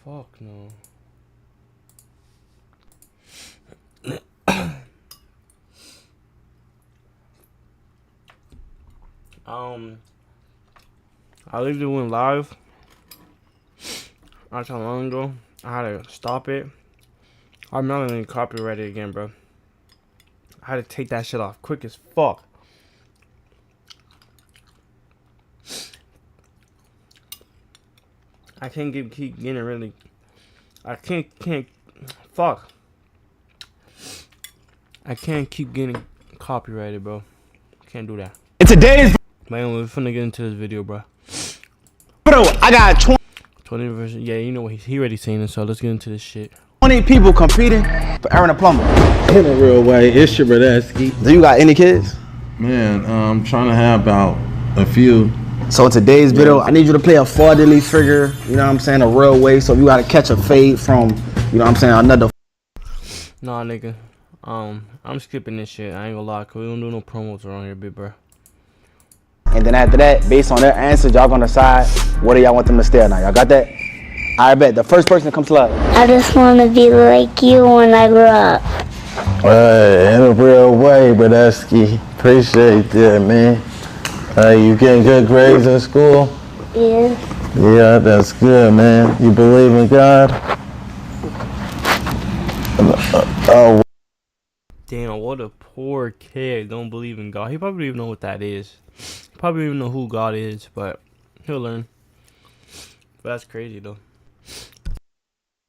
Fuck no. I literally went live not so long ago. I had to stop it. I'm not gonna copyright it again, bro. I had to take that shit off quick as fuck. I can't keep getting really. I can't fuck. I can't keep getting copyrighted, bro. Can't do that. In today's Man, we're finna get into this video, bro. video, I got 20 version. Yeah, you know what he already seen it, so let's get into this shit. 20 people competing for Aaron the Plumber. In a real way, it's your Bradesky. Do you got any kids? Man, I'm trying to have about a few. So in today's video, I need you to play a fraudulently figure, you know what I'm saying, a real way. So if you gotta catch a fade from, you know what I'm saying, another. Nah, nigga. I'm skipping this shit. I ain't gonna lie, cause we don't do no promos around here, big bro. And then after that, based on their answers, y'all gonna decide what do y'all want them to stay now. Y'all got that? I bet the first person that comes live. I just want to be like you when I grow up. In a real way, Bradesky. Appreciate that, man. You getting good grades in school? Yeah. Yeah, that's good, man. You believe in God? Oh. Damn, what a poor kid. Don't believe in God. He probably don't even know what that is. He probably don't even know who God is, but he'll learn. But that's crazy, though.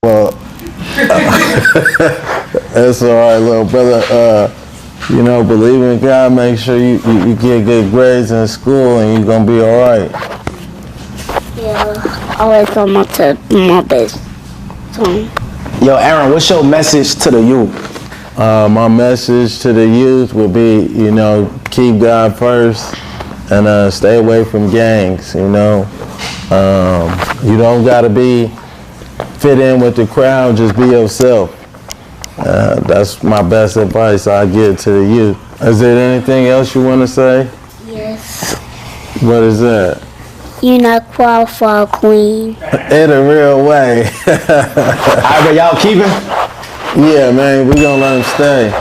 Well, that's all right, little brother. You know, believe in God. Make sure you get good grades in school, and you're gonna be all right. Yeah. I always come up to my best. So. Yo, Aaron, what's your message to the youth? My message to the youth would be, you know, keep God first and stay away from gangs, you know. You don't got to fit in with the crowd, just be yourself. That's my best advice I give to the youth. Is there anything else you want to say? Yes. What is that? You're not qualified, queen. In a real way. Alright, but y'all keeping? Yeah, man, we gonna let him stay.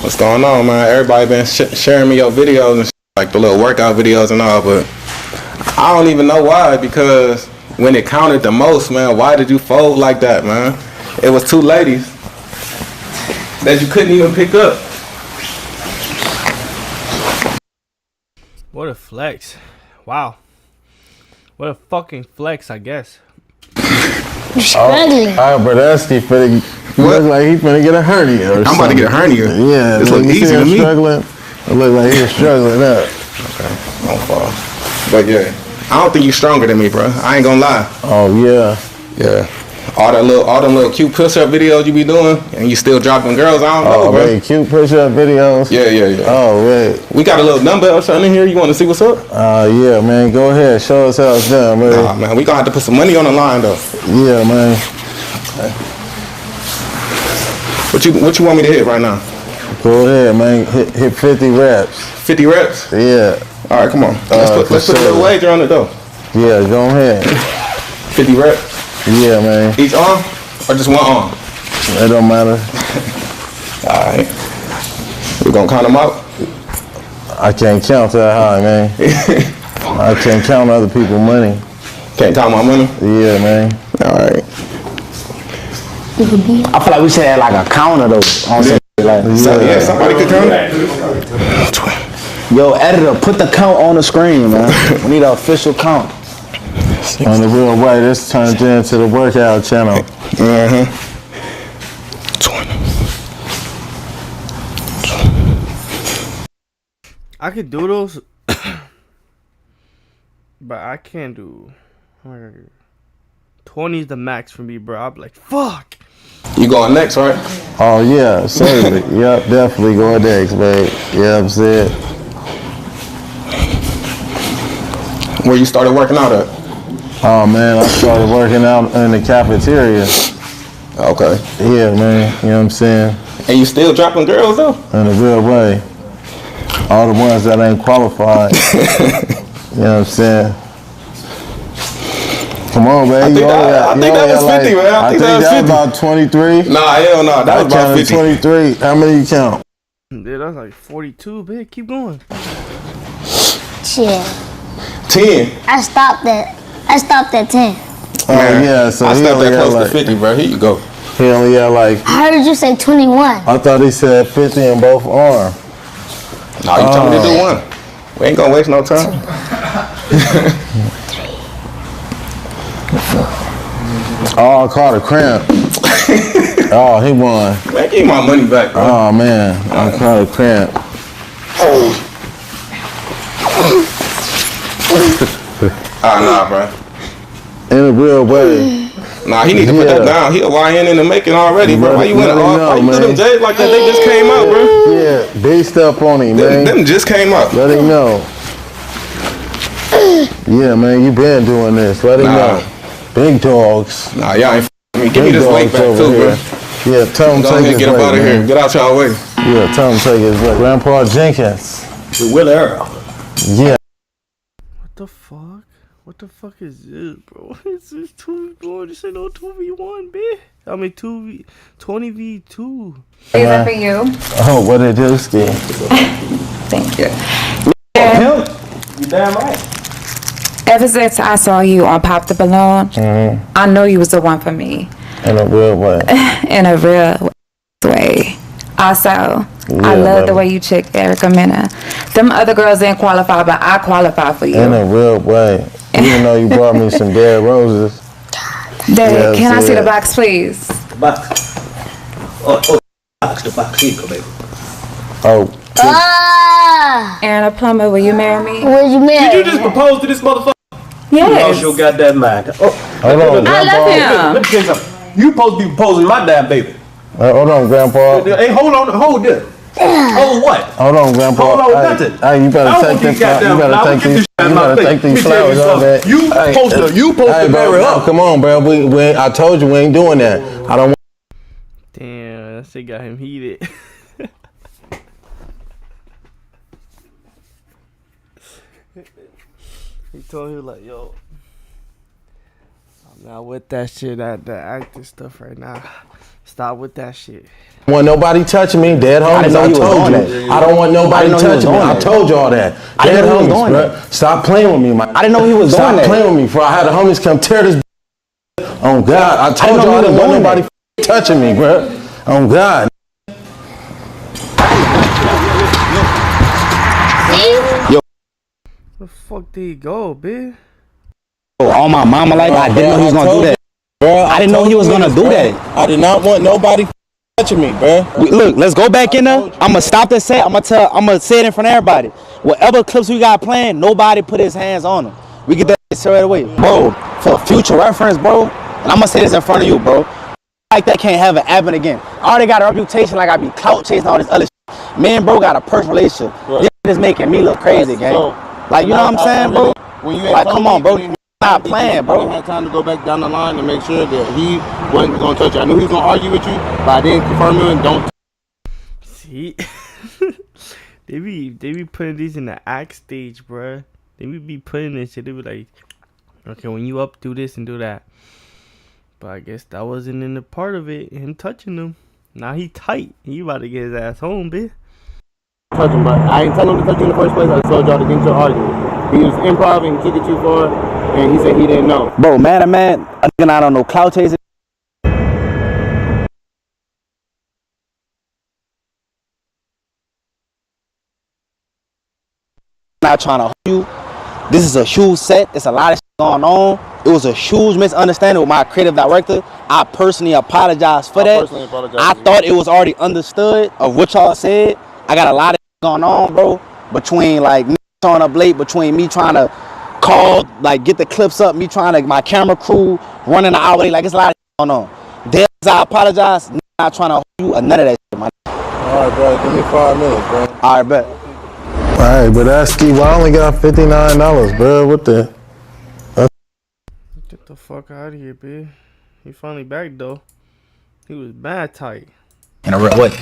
What's going on, man? Everybody been sharing me your videos and like the little workout videos and all, but I don't even know why, because when it counted the most, man, why did you fold like that, man? It was two ladies that you couldn't even pick up. What a flex. Wow. What a fucking flex, I guess. You're struggling. Bradesky finna look like he finna get a hernia or something. I'm about to get a hernia. Yeah, this look easy to me. Struggling. It look like he's struggling up. Okay, don't fall. But yeah, I don't think you're stronger than me, bro. I ain't gonna lie. Oh yeah. Yeah. All them little cute push-up videos you be doing, and you still dropping girls. I don't know, bro. Wait, cute push-up videos. Yeah. Oh wait. We got a little dumbbell or something in here. You want to see what's up? Yeah, man. Go ahead. Show us how it's done, man. Nah, man. We gonna have to put some money on the line, though. Yeah, man. Okay. What you want me to hit right now? Go ahead, man. Hit 50 reps. 50 reps? Yeah. All right, come on. Let's put a little wager on it, though. Yeah, go ahead. 50 reps? Yeah, man. Each arm or just one arm? It don't matter. All right. We gonna count them out? I can't count that high, man. I can't count other people's money. Can't count my money? Yeah, man. All right. I feel like we should have like a counter though. Yeah, somebody could count it. Yo, editor, put the count on the screen, man. We need an official count. On the real way, this turned into the workout channel. 20. I could do those, but I can't do. 20 is the max for me, bro. I'm like, fuck. You going next, right? Oh yeah, certainly. Yep, definitely going next, man. Yeah, I'm saying. Where you started working out at? Oh man, I started working out in the cafeteria. Okay. Yeah, man. You know what I'm saying? And you still dropping girls though? In a real way. All the ones that ain't qualified. You know what I'm saying? Come on, man. I think that was 50, man. I think that was 50. About 23. Nah, hell no. That was about 50. 23. How many you count? Dude, that's like 42, bitch. Keep going. Shit. 10. I stopped at 10. Oh, yeah. So I he stepped only that had close like, to 50, bro. Here you go. he only had like, I heard you say 21. I thought he said 50 in both arms. Nah, you told me to do one. We ain't gonna waste no time. Oh, I caught a cramp. Oh, he won. Man, give me my money back, bro. Oh, man. I caught a cramp. Nah, bro. In a real way. Nah, he need to put that down. He a YN in the making already, bro. Why you win all? Why you do them J's like that? They just came out, bro. Yeah, based up on him, man. Them just came out. Let him know. Yeah, man, you been doing this. Let him know. Big dogs. Nah, y'all ain't me. Give me this weight back too, bro. Yeah, tell him Go ahead, take his get up weight, out of man. here. Get out y'all way. Yeah, tell him take his weight. Grandpa Jenkins. Will Earl. Yeah. What the fuck? What the fuck is this, bro? It's just 2 bro. This ain't no 2v1, bitch. I mean 20v2. Is that for you? Oh, what it do, Ski? Thank you. You damn right. Ever since I saw you on Pop the Balloon, I know you was the one for me. In a real way. In a real way. Also, I love the way you chick Erica Mena. Them other girls didn't qualify, but I qualify for you. In a real way. Even though you brought me some dead roses. Dad, can I see the box, please? The box. The box. Here you go, baby. Oh. Aaron, a plumber, will you marry me? Would you marry? Did you just propose to this motherfucker? Yes. You lost your goddamn mind. Oh, Hold on, I love let him. me tell you something. You supposed to be proposing to my damn baby. Hold on, Grandpa. Hey, hold this. Hold what? Hold on, Grandpa. Hold on, nothing. Hey, you better take this. You better take these flowers on that. You supposed to marry her. Come on, bro. I told you we ain't doing that. I don't want. Damn, that shit got him heated. He told him like, yo, I'm not with that shit, that acting stuff right now. Stop with that shit. Want nobody touching me, dead homies. I told you. I don't want nobody touching me. I told you all that. Dead homies, bro. Stop playing with me, man. I didn't know he was doing that. Stop playing with me, bro. I had the homies come tear this. Oh God, I told you I didn't want nobody touching me, bro. Oh God. Where the fuck did he go, bitch? All my mama life, I didn't know he was gonna do that. Bro, I didn't know he was gonna do that. I did not want nobody touching me, bro. Look, let's go back in there. I'ma stop that set. I'ma say it in front of everybody. Whatever clips we got playing, nobody put his hands on them. We get that straight away, bro. For future reference, bro. And I'ma say this in front of you, bro. Like that can't have it happen again. I already got a reputation like I be clout chasing all this other shit. Me and bro got a personal relationship. Right. This is making me look crazy, gang. So, like, you know what I'm saying, bro? When you like, come on, bro. Not playing, bro. I had time to go back down the line to make sure that he wasn't going to touch you. I knew he was going to argue with you, but I didn't confirm him and don't. See, they be putting these in the act stage, bruh. They be putting this shit. They be like, okay, when you up, do this and do that. But I guess that wasn't in the part of it. Him touching them. Now he tight. He about to get his ass home, bitch. Touch him, but I ain't telling him to touch you in the first place. I told y'all to get into an argument. He was improv and took it too far, and he said he didn't know. Bro, man to man, a nigga not on no clout chasing. Not trying to hold you. This is a huge set. It's a lot of shit going on. It was a huge misunderstanding with my creative director. I personally apologize for that. I thought it was already understood of what y'all said. I got a lot of shit going on, bro. Between like me showing up late, between me trying to call, like get the clips up, me trying to, my camera crew running the hour, like it's a lot of shit going on. There's, I apologize. Not trying to hold you or none of that shit, man. All right, bro. Give me 5 minutes, bro. All right, bet. All right, but that's Steve. I only got $59, bro. What the? Get the fuck out of here, bitch. He finally back though. He was bad tight. In a real way.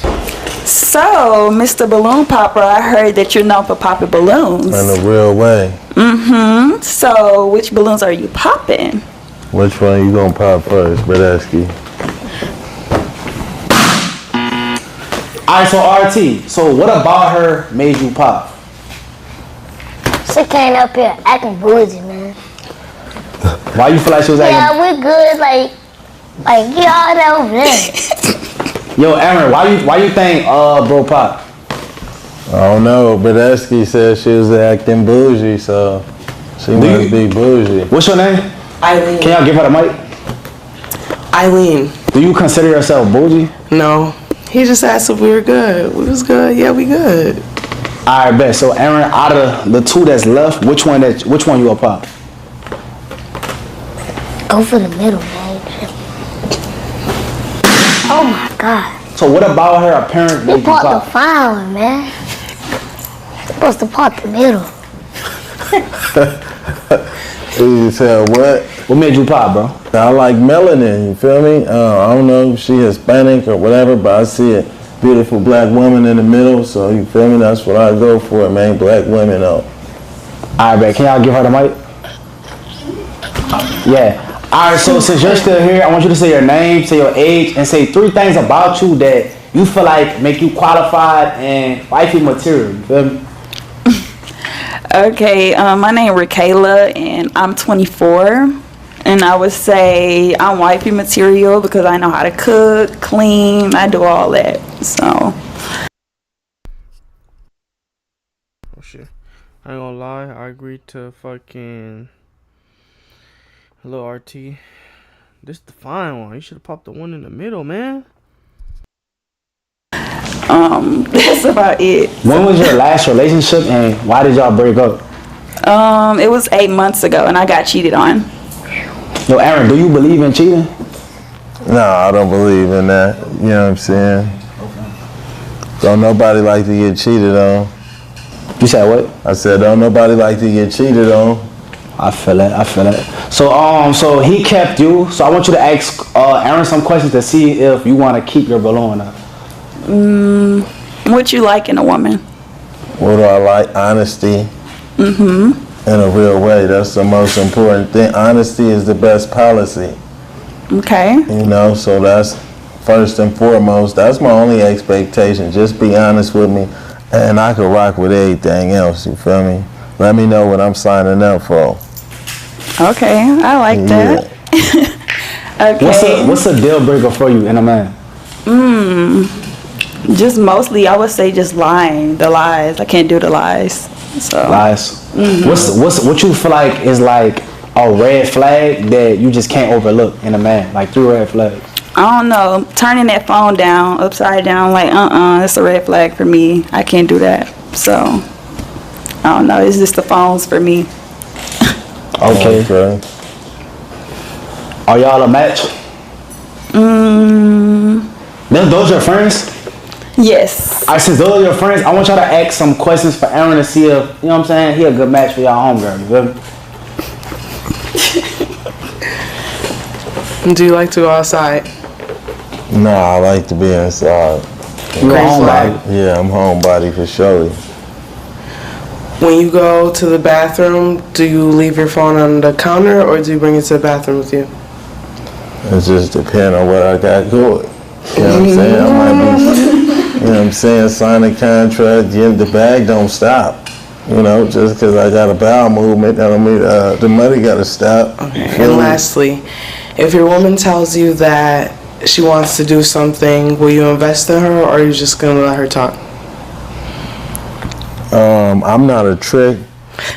So, Mr. Balloon Popper, I heard that you're known for popping balloons. In a real way. So, which balloons are you popping? Which one you gonna pop first, Bradesky? Alright, so RT. So what about her made you pop? She came up here acting bougie, man. Why you feel like she was acting? Yeah, we good. Like get all that over there. Yo, Aaron, why you think bro pop? I don't know. Bradesky said she was acting bougie, so she must be bougie. What's your name? Eileen. Can y'all give her the mic? Eileen. Do you consider yourself bougie? No. He just asked if we were good. We was good. Yeah, we good. Alright, bet. So Aaron, out of the two that's left, which one you will pop? Go for the middle, man. Oh my God. So what about her appearance made You you bought pop? the fine one, man. You're supposed to pop the middle. You said what? What made you pop, bro? I like melanin, you feel me? I don't know if she Hispanic or whatever, but I see a beautiful black woman in the middle, so you feel me? That's what I go for, man. Black women, though. Alright, bet. Can y'all give her the mic? Yeah. Alright, so since you're still here, I want you to say your name, say your age, and say 3 things about you that you feel like make you qualified and wifey material. You feel me? Okay, my name is Rakayla, and I'm 24. And I would say I'm wifey material because I know how to cook, clean, I do all that. So. Oh shit. I ain't gonna lie, I agreed to fucking hello RT. This the fine one. You should have popped the one in the middle, man. That's about it. When was your last relationship and why did y'all break up? It was 8 months ago and I got cheated on. Yo, Aaron, do you believe in cheating? No, I don't believe in that. You know what I'm saying? Don't nobody like to get cheated on. You said what? I said, don't nobody like to get cheated on. I feel it. So he kept you. So I want you to ask Aaron some questions to see if you want to keep your balloon up. What you like in a woman? What do I like? Honesty. In a real way. That's the most important thing. Honesty is the best policy. Okay. You know, so that's first and foremost. That's my only expectation. Just be honest with me, and I can rock with everything else. You feel me? Let me know what I'm signing up for. Okay, I like that. Okay. What's a deal breaker for you in a man? Just mostly, I would say just lying. The lies. I can't do the lies. So. Lies. What you feel like is like a red flag that you just can't overlook in a man? Like 3 red flags. I don't know. Turning that phone down, upside down, like that's a red flag for me. I can't do that. So I don't know. It's just the phones for me. Okay. Are y'all a match? Those your friends? Yes. Alright, since those are your friends, I want y'all to ask some questions for Aaron to see if, you know what I'm saying, he a good match for y'all homegirl, you feel me? Do you like to go outside? No, I like to be inside. You a homebody? Yeah, I'm homebody for sure. When you go to the bathroom, do you leave your phone on the counter or do you bring it to the bathroom with you? It just depends on what I got going. You know what I'm saying? I might be, you know what I'm saying, sign a contract, the bag don't stop. You know, just because I got a bowel movement, that don't mean the money got to stop. Okay. And lastly, if your woman tells you that she wants to do something, will you invest in her or are you just going to let her talk? I'm not a trick.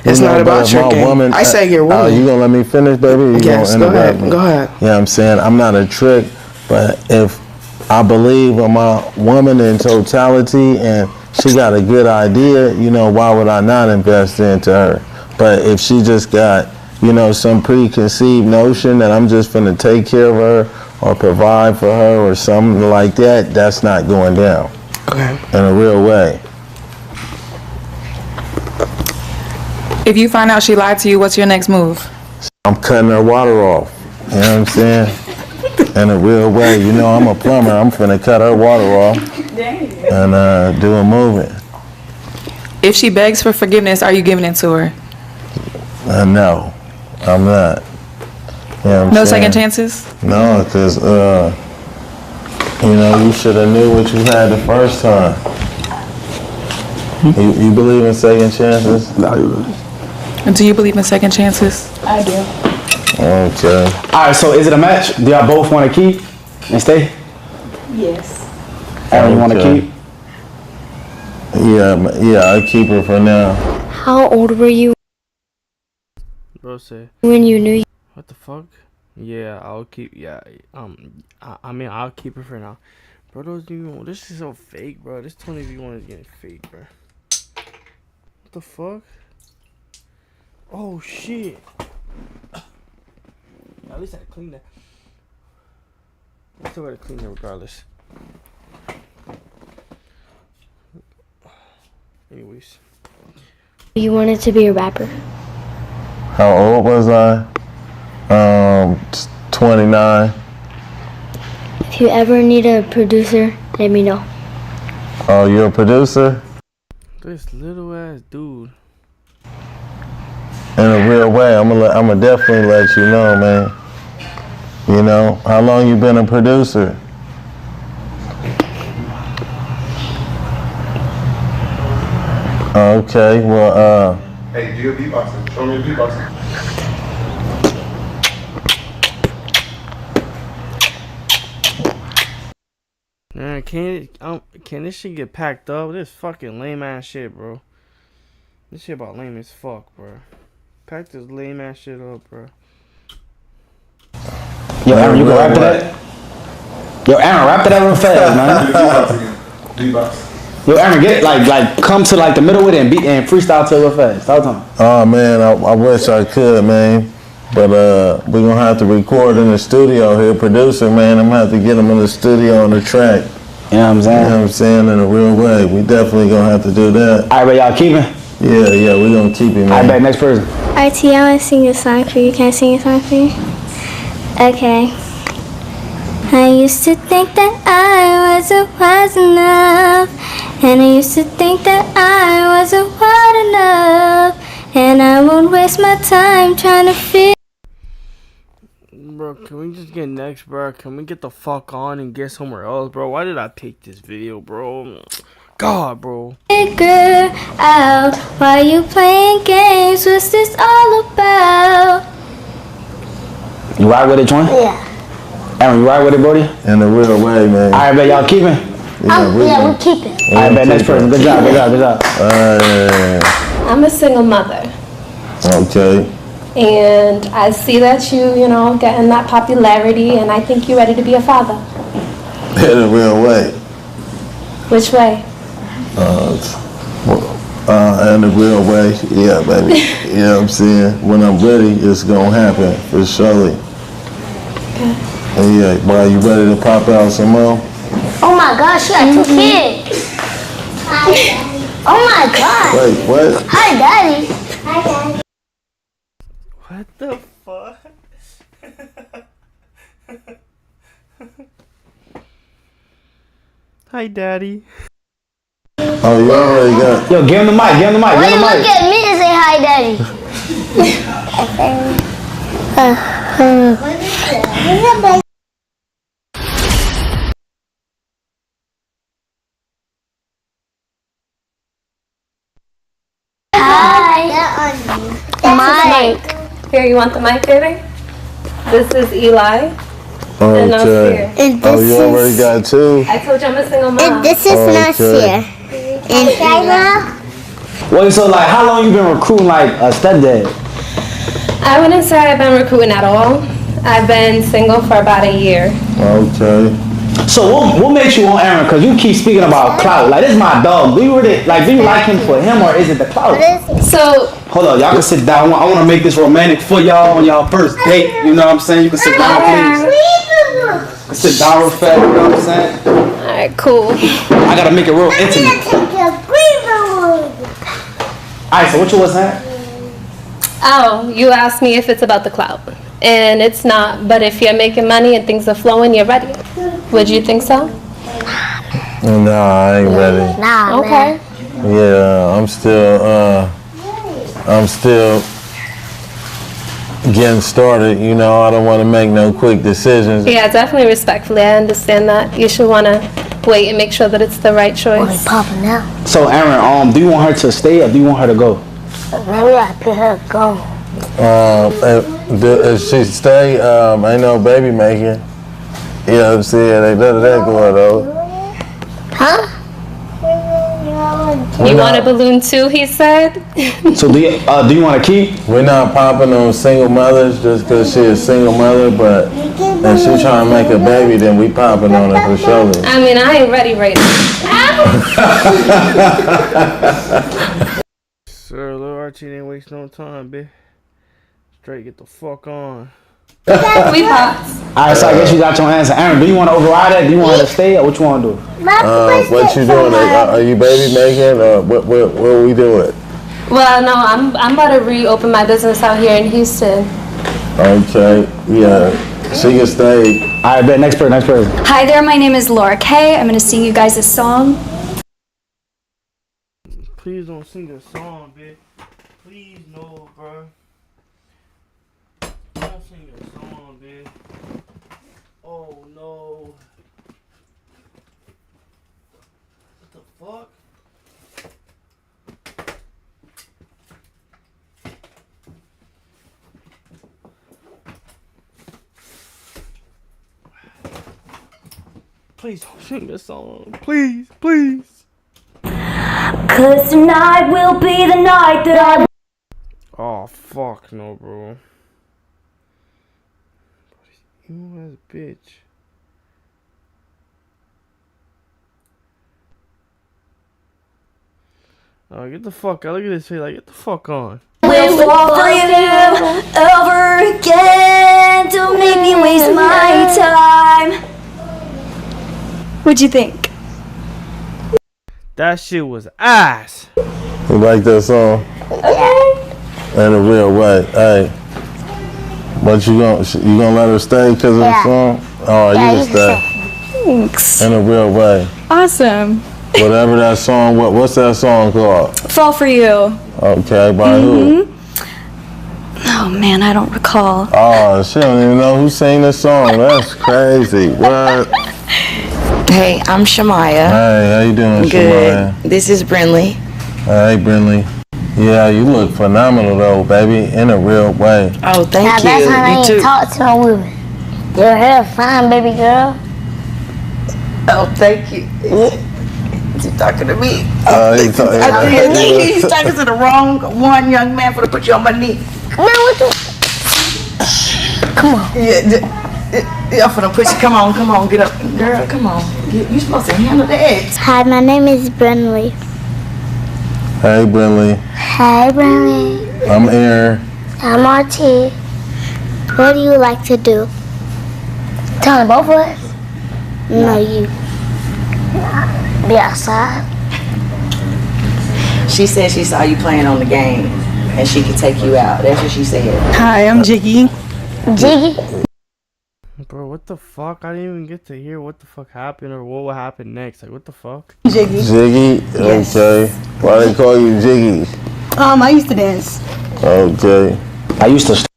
It's not about tricking. I say you're woman. You gonna let me finish, baby? Yes, go ahead. Go ahead. Yeah, I'm saying I'm not a trick, but if I believe in my woman in totality and she got a good idea, you know, why would I not invest into her? But if she just got, you know, some preconceived notion that I'm just gonna take care of her or provide for her or something like that, that's not going down. Okay. In a real way. If you find out she lied to you, what's your next move? I'm cutting her water off. You know what I'm saying? In a real way. You know, I'm a plumber. I'm finna cut her water off and do a movement. If she begs for forgiveness, are you giving it to her? No, I'm not. Yeah, No second chances? No, because, you should have knew what you had the first time. You believe in second chances? Do you believe in second chances? I do. Okay. All right, so is it a match? Do y'all both want to keep and stay? Yes. Aaron, you want to Okay. keep? Yeah, I keep her for now. How old were you Bro say, when you knew? what the fuck? Yeah, I'll keep. Yeah, I mean, I'll keep it for now. Bro, this is so fake, bro. This 20v1 is getting fake, bro. What the fuck? Oh shit. At least I cleaned that. I still gotta clean it regardless. Anyways. You wanted to be a rapper. How old was I? 29. If you ever need a producer, let me know. Oh, you're a producer? This little ass dude. In a real way, I'm gonna definitely let you know, man. You know, how long you been a producer? Okay, well, Hey, do your beatboxing. Show me your beatboxing. Man, can this shit get packed up? This fucking lame ass shit, bro. This shit about lame as fuck, bro. Pack this lame ass shit up, bro. Yo, Aaron, you can rap to that? Yo, Aaron, rap to that real fast, man. Beatbox. Yo, Aaron, get like come to like the middle with it and beat and freestyle to it real fast. Talk to him. oh man, I wish I could, man. But we're gonna have to record in the studio here. Producer, man, I'm gonna have to get him in the studio on the track. You know what I'm You saying? know what I'm saying? In a real way. We definitely gonna have to do that. All right, but y'all keeping? Yeah, we gonna keep it, man. All right, bet, next person. RT, I want to sing a song for you. Can I sing a song for you? Okay. I used to think that I wasn't wise enough, and I used to think that I wasn't wild enough, and I won't waste my time trying to feel. Bro, can we just get next, bro? Can we get the fuck on and get somewhere else, bro? Why did I pick this video, bro? God, bro. Figure out why you playing games. What's this all about? You ride with it, Join? Yeah. Aaron, you ride with it, Brody? In a real way, man. All right, bet, y'all keeping? Yeah, we're keeping. All right, bet, next person. Good job. I'm a single mother, Okay. and I see that you know, getting that popularity, and I think you're ready to be a father. In a real way. Which way? In a real way, yeah, baby. You know what I'm saying? When I'm ready, it's gonna happen, for surely. Yeah, boy, you ready to pop out some more? Oh my gosh, you got two kids. Oh my god. Wait, what? Hi, Daddy. Hi, Daddy. What the fuck? Hi, Daddy. Oh, you already got. Yo, give him the mic. Why you look at me and say hi, Daddy? Hi. Mike. Here, you want the mic, baby? This is Eli. And Okay. And Oh, this you already got two? I told you I'm a single mom. And this is Nasir. And Shayla. Wait, so like, how long you been recruiting like a stepdad? I wouldn't say I've been recruiting at all. I've been single for about a year. Okay. So what makes you want Aaron? Cause you keep speaking about clout. Like, this is my dog. Do you like him for him, or is it the clout? So, Hold on, y'all can sit down. I want to make this romantic for y'all on y'all first date. You know what I'm saying? You can sit down, please. Sit down real fast. You know what I'm saying? alright, cool. I gotta make it real intimate. Alright, so what you was saying? Oh, you asked me if it's about the clout. And it's not, but if you're making money and things are flowing, you're ready. Would you think so? No, I ain't ready. Nah, Okay. Yeah, I'm still getting started. You know, I don't want to make no quick decisions. Yeah, definitely respectfully. I understand that. You should want to wait and make sure that it's the right choice. Popping now. So Aaron, do you want her to stay or do you want her to go? Maybe I put her go. If she stay, ain't no baby making. You know what I'm saying? Ain't none of that going on. Huh? You want a balloon too, he said? So do you want to keep? We're not popping on single mothers just because she's a single mother, but if she trying to make a baby, then we popping on her for sure. I mean, I ain't ready right now. Sir, little Archie didn't waste no time, bitch. Straight get the fuck on. We popped. Alright, so I guess you got your answer. Aaron, do you want to override that? Do you want her to stay or what you want to do? What you doing? Are you baby making? What are we doing? Well, no, I'm about to reopen my business out here in Houston. Okay, yeah. She can stay. Alright, bet. Next person. Hi there, my name is Laura Kay. I'm going to sing you guys a song. Please don't sing a song, bitch. Please, no, bro. Don't sing a song, bitch. Oh, no. What the fuck? Please don't sing a song. Please, please. 'Cause tonight will be the night that I... Oh, fuck no, bro. You as a bitch. Oh, get the fuck out. Look at this face. Like, get the fuck on. will fall for you over again. Don't make me waste my time. What'd you think? That shit was ass. You like that song? In a real way. Hey. But you gonna let her stay because of the song? Oh, you can stay. Thanks. In a real way. Awesome. Whatever that song, what's that song called? Fall for you. Okay, by who? Oh man, I don't recall. Oh, she don't even know who sang this song. That's crazy. What? Hey, I'm Shamaya. Hey, how you doing, Good. Shamaya? This is Brinley. Hey, Brinley. Yeah, you look phenomenal though, baby, in a real way. Oh, thank Now, you. that's how I You ain't too. talk to no women. Your hair fine, baby girl. Oh, thank you. Is he talking to me? I think He's talking to the wrong one, young man, for to put you on my knee. Man, what the? Come on. Yeah, for to push you. Come on, get up. Girl, come on. You supposed to handle that. Hi, my name is Brinley. Hey, Brinley. Hi, Brinley. I'm Aaron. I'm RT. What do you like to do? Telling both of us? No, you. Be outside. She said she saw you playing on the game, and she could take you out. That's what she said. Hi, I'm Jiggy. Jiggy? Bro, what the fuck? I didn't even get to hear what the fuck happened or what will happen next. Like, what the fuck? Jiggy. Jiggy? Yes. Okay. Why they call you Jiggy? I used to dance. Okay. I used to.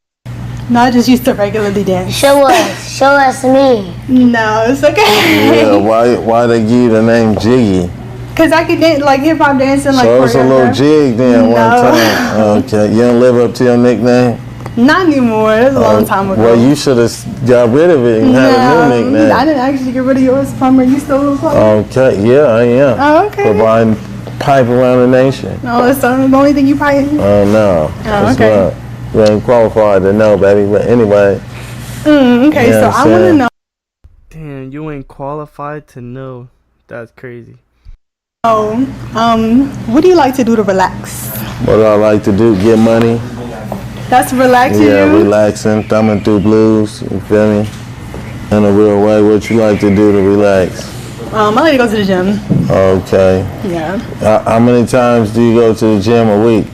No, I just used to regularly dance. Show us me. No, it's okay. Yeah, why they give you the name Jiggy? Cause I could dance like hip hop dancing like So it's a little choreographed. jig then one No. time. Okay. You don't live up to your nickname? Not anymore. That's a long time ago. Well, you should have got rid of it and had a new nickname. I didn't actually get rid of yours, Plumber. You still a plumber? Okay, yeah, I am. Oh, okay. Providing pipe around the nation. No, that's the only thing you probably. Oh, no. Oh, It's okay. not. You ain't qualified to know, baby. But anyway. Okay, You know so what I I'm want to saying? know. Damn, you ain't qualified to know. That's crazy. What do you like to do to relax? What do I like to do? Get money. That's relaxing Yeah, you? relaxing, thumbing through blues. You feel me? In a real way, what you like to do to relax? I like to go to the gym. Okay. Yeah. How many times do you go to the gym a week?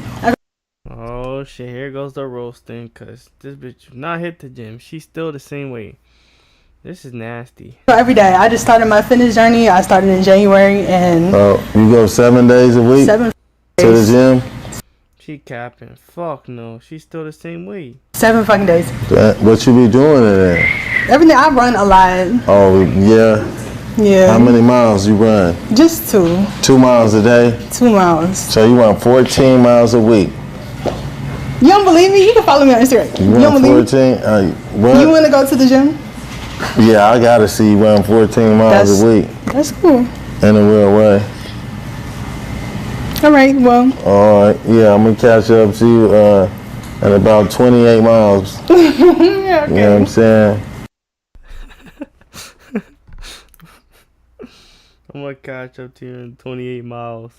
Oh shit, here goes the roasting. Cause this bitch not hit the gym. She's still the same way. This is nasty. So every day. I just started my fitness journey. I started in January and Oh, you go 7 days a week 7 to the days. gym? She capping. Fuck no. She's still the same way. 7 fucking days. What you be doing in there? Everything. I run a lot. Oh, yeah? Yeah. How many miles you run? Just 2. 2 miles a day? 2 miles. So you run 14 miles a week? You don't believe me? You can follow me on Instagram. You don't run believe 14? me? What? You want to go to the gym? Yeah, I gotta see you run 14 miles a week. That's cool. In a real way. All right, well. All right, yeah, I'm gonna catch up to you at about 28 miles. Yeah, okay. You know what I'm saying? I'm gonna catch up to you in 28 miles.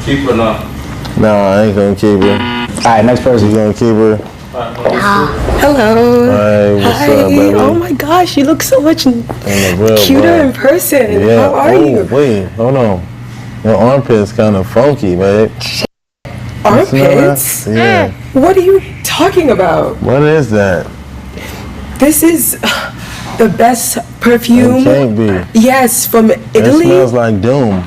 Keep her now. No, I ain't gonna keep her. Alright, next person. You gonna keep her? Hello. Hey, what's up, baby? Oh my gosh, you look so much In the real cuter way. in person. Yeah. How are you? Wait, hold on. Your armpit's kind of funky, babe. Armpits? Yeah. What are you talking about? What is that? This is the best perfume. It can't be. Yes, from It Italy. smells like doom.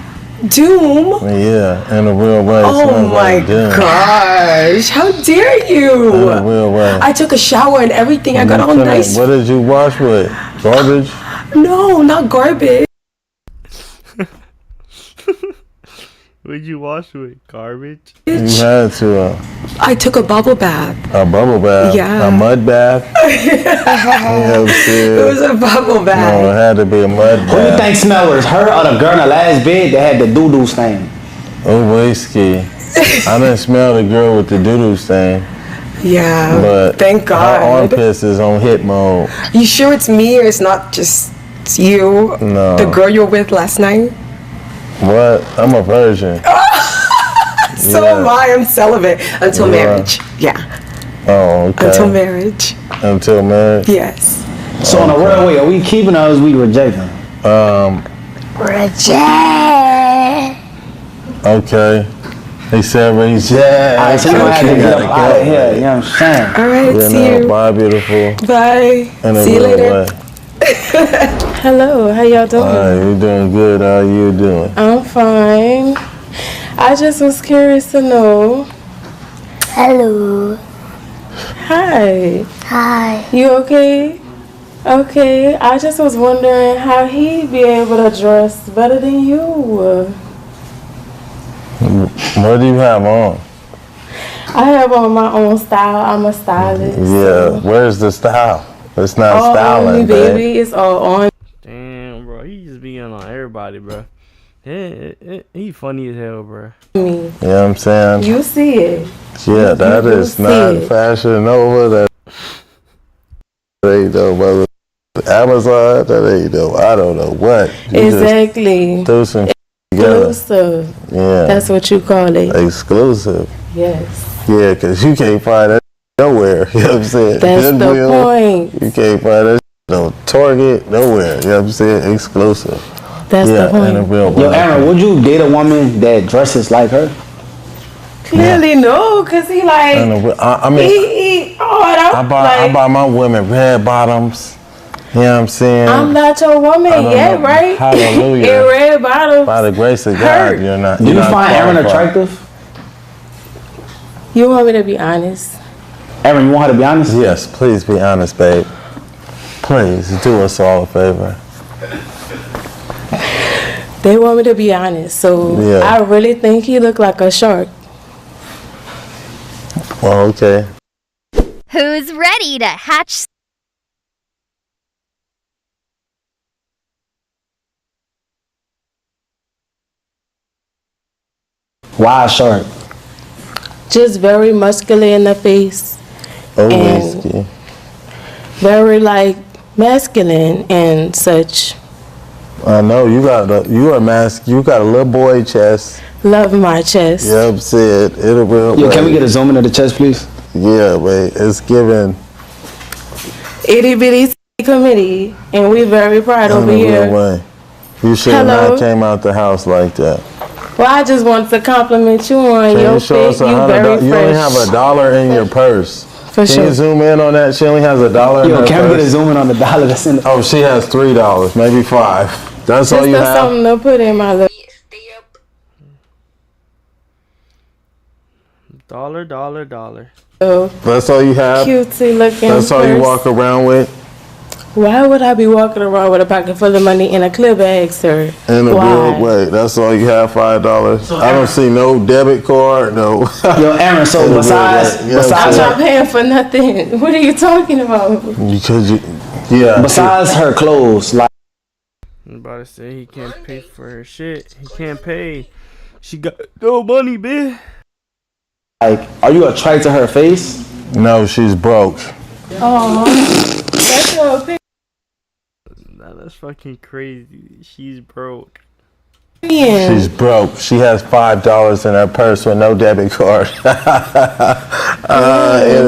Doom? Yeah, in a real way. It Oh smells my like doom. gosh, how dare you? In a real way. I took a shower and everything. I got all nice. What did you wash with? Garbage? No, not garbage. What'd you wash with? Garbage? You had to. I took a bubble bath. A bubble bath? Yeah. A mud bath? It was a bubble bath. No, it had to be a mud bath. Who you think smelled worse, her or the girl in the last bed that had the doo-doo stain? Oh, whiskey. I didn't smell the girl with the doo-doo stain. Yeah, But thank God. her armpits is on hit mode. You sure it's me or it's not just you? No. The girl you were with last night? What? I'm a virgin. So Yeah. am I. I'm celibate until You are? marriage. Yeah, Oh, okay. until marriage. Until marriage? Yes. So on the real way, are we keeping her or is we rejecting? Reject. Okay. He said reject. Alright, so you gonna have to get up out of here, you know what I'm saying? All right, You see know, you. bye, beautiful. Bye. In a See you real later. way. Hello, how y'all doing? Hi, you doing good? How you doing? I'm fine. I just was curious to know. Hello. Hi. Hi. You okay? Okay. I just was wondering how he'd be able to dress better than you. What do you have on? I have on my own style. I'm a stylist. Yeah, where's the style? It's not All on styling, me, babe. baby. It's all on. Damn, bro. He just being on everybody, bro. He funny as hell, bro. Me. You know what I'm saying? You see it. Yeah, that you is see not it. Fashion Nova. That ain't no mother. Amazon. That ain't no. I don't know what. You Exactly. just threw some together. Exclusive. Yeah. That's what you call it. Exclusive. Yes. Yeah, because you can't find that nowhere. You know what I'm saying? That's the Goodwill, point. You can't find that no Target, nowhere. You know what I'm saying? Exclusive. That's yeah, the point. in a real Yo, way. Aaron, would you date a woman that dresses like her? Clearly no, cause he like I mean, he hard I out. buy my women red bottoms. You know what I'm saying? I'm not your woman I don't yet, know. right? Hallelujah. In red bottoms. By the grace of hurt. God, you're not. Do you're you not find Aaron qualified. attractive? You want me to be honest? Aaron, you want her to be honest? Yes, please be honest, babe. Please do us all a favor. They want me to be honest, so Yeah. I really think he looked like a shark. Well, okay. Who's ready to hatch? Why a shark? Just very muscular in the face. Oh, And whiskey. very like masculine and such. I know you got you got a little boy chest. Love my chest. Yeah, I'm saying it'll real. Yo, can we get a zoom in of the chest, please? Yeah, wait, it's giving. Itty bitty committee, and we very proud In over a real here. way. You should have Hello? not came out the house like that. Well, I just want to compliment you on Can your you show fit. us You very $100? You only have fresh. $1 in your purse. For Can sure. you zoom in on that? She only has $1 in Yo, her can we purse. get a zoom in on the dollar that's in the... Oh, she has $3, maybe $5. That's all Just you for have. something to put in my little. Dollar, dollar, dollar. Oh, That's all you have? cutesy looking. That's all you purse. walk around with? Why would I be walking around with a pocket full of money in a clip bag, sir? In a Why? real way. That's all you have, $5. I don't see no debit card, no. Yo, Aaron, so besides I'm not paying for nothing. What are you talking about? Because yeah. Besides her clothes, like I'm about to say he can't pay for her shit. He can't pay. She got no money, bitch. Like, are you attracted to her face? No, she's broke. Oh, that's your opinion. Nah, that's fucking crazy. She's broke. She's broke. She has $5 in her purse with no debit card. In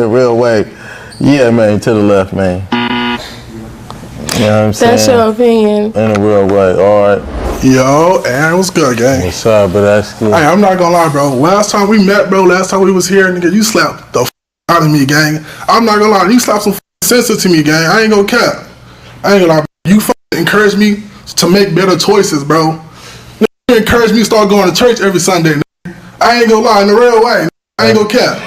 a real way. Yeah, man, to the left, man. You know what I'm saying? That's your opinion. In a real way, alright. Yo, Aaron, what's good, gang? What's up, but that's good. Hey, I'm not gonna lie, bro. Last time we met, bro, last time we was here, nigga, you slapped the out of me, gang. I'm not gonna lie, you slapped some sense into me, gang. I ain't gonna cap. I ain't gonna lie, bro. You encouraged me to make better choices, bro. You encouraged me to start going to church every Sunday, nigga. I ain't gonna lie, in a real way. I ain't gonna cap.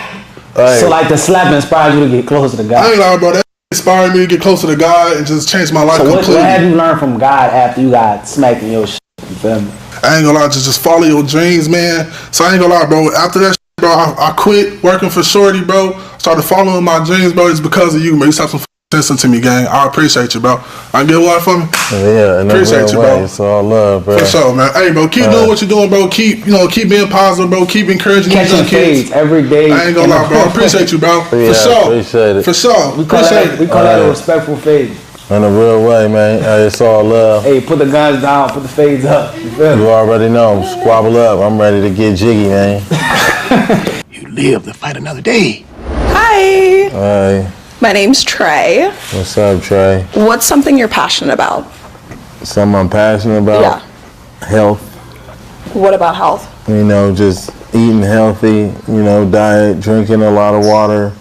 So like the slap inspired you to get closer to God. I ain't gonna lie, bro. That inspired me to get closer to God and just change my life completely. What have you learned from God after you got smacked in your shit? You feel me? I ain't gonna lie, just follow your dreams, man. So I ain't gonna lie, bro. After that, bro, I quit working for Shorty, bro. Started following my dreams, bro. It's because of you, man. You stopped some sense to me, gang. I appreciate you, bro. I get one for me. Yeah, in a Appreciate real you, way. bro. It's all love, bro. For sure, man. Hey, bro, keep doing what you're doing, bro. Keep being positive, bro. Keep encouraging these young kids. Every day. I ain't gonna lie, bro. I appreciate you, bro. For Yeah, sure. appreciate it. For sure. We call that a respectful fade. In a real way, man. It's all love. Hey, put the guns down, put the fades up. You feel me? You already know. Squabble up. I'm ready to get jiggy, man. You live to fight another day. Hi, Hey, my name's Trey. what's up, Trey? What's something you're passionate about? Something I'm passionate about? Yeah. Health. What about health? You know, just eating healthy, diet, drinking a lot of water.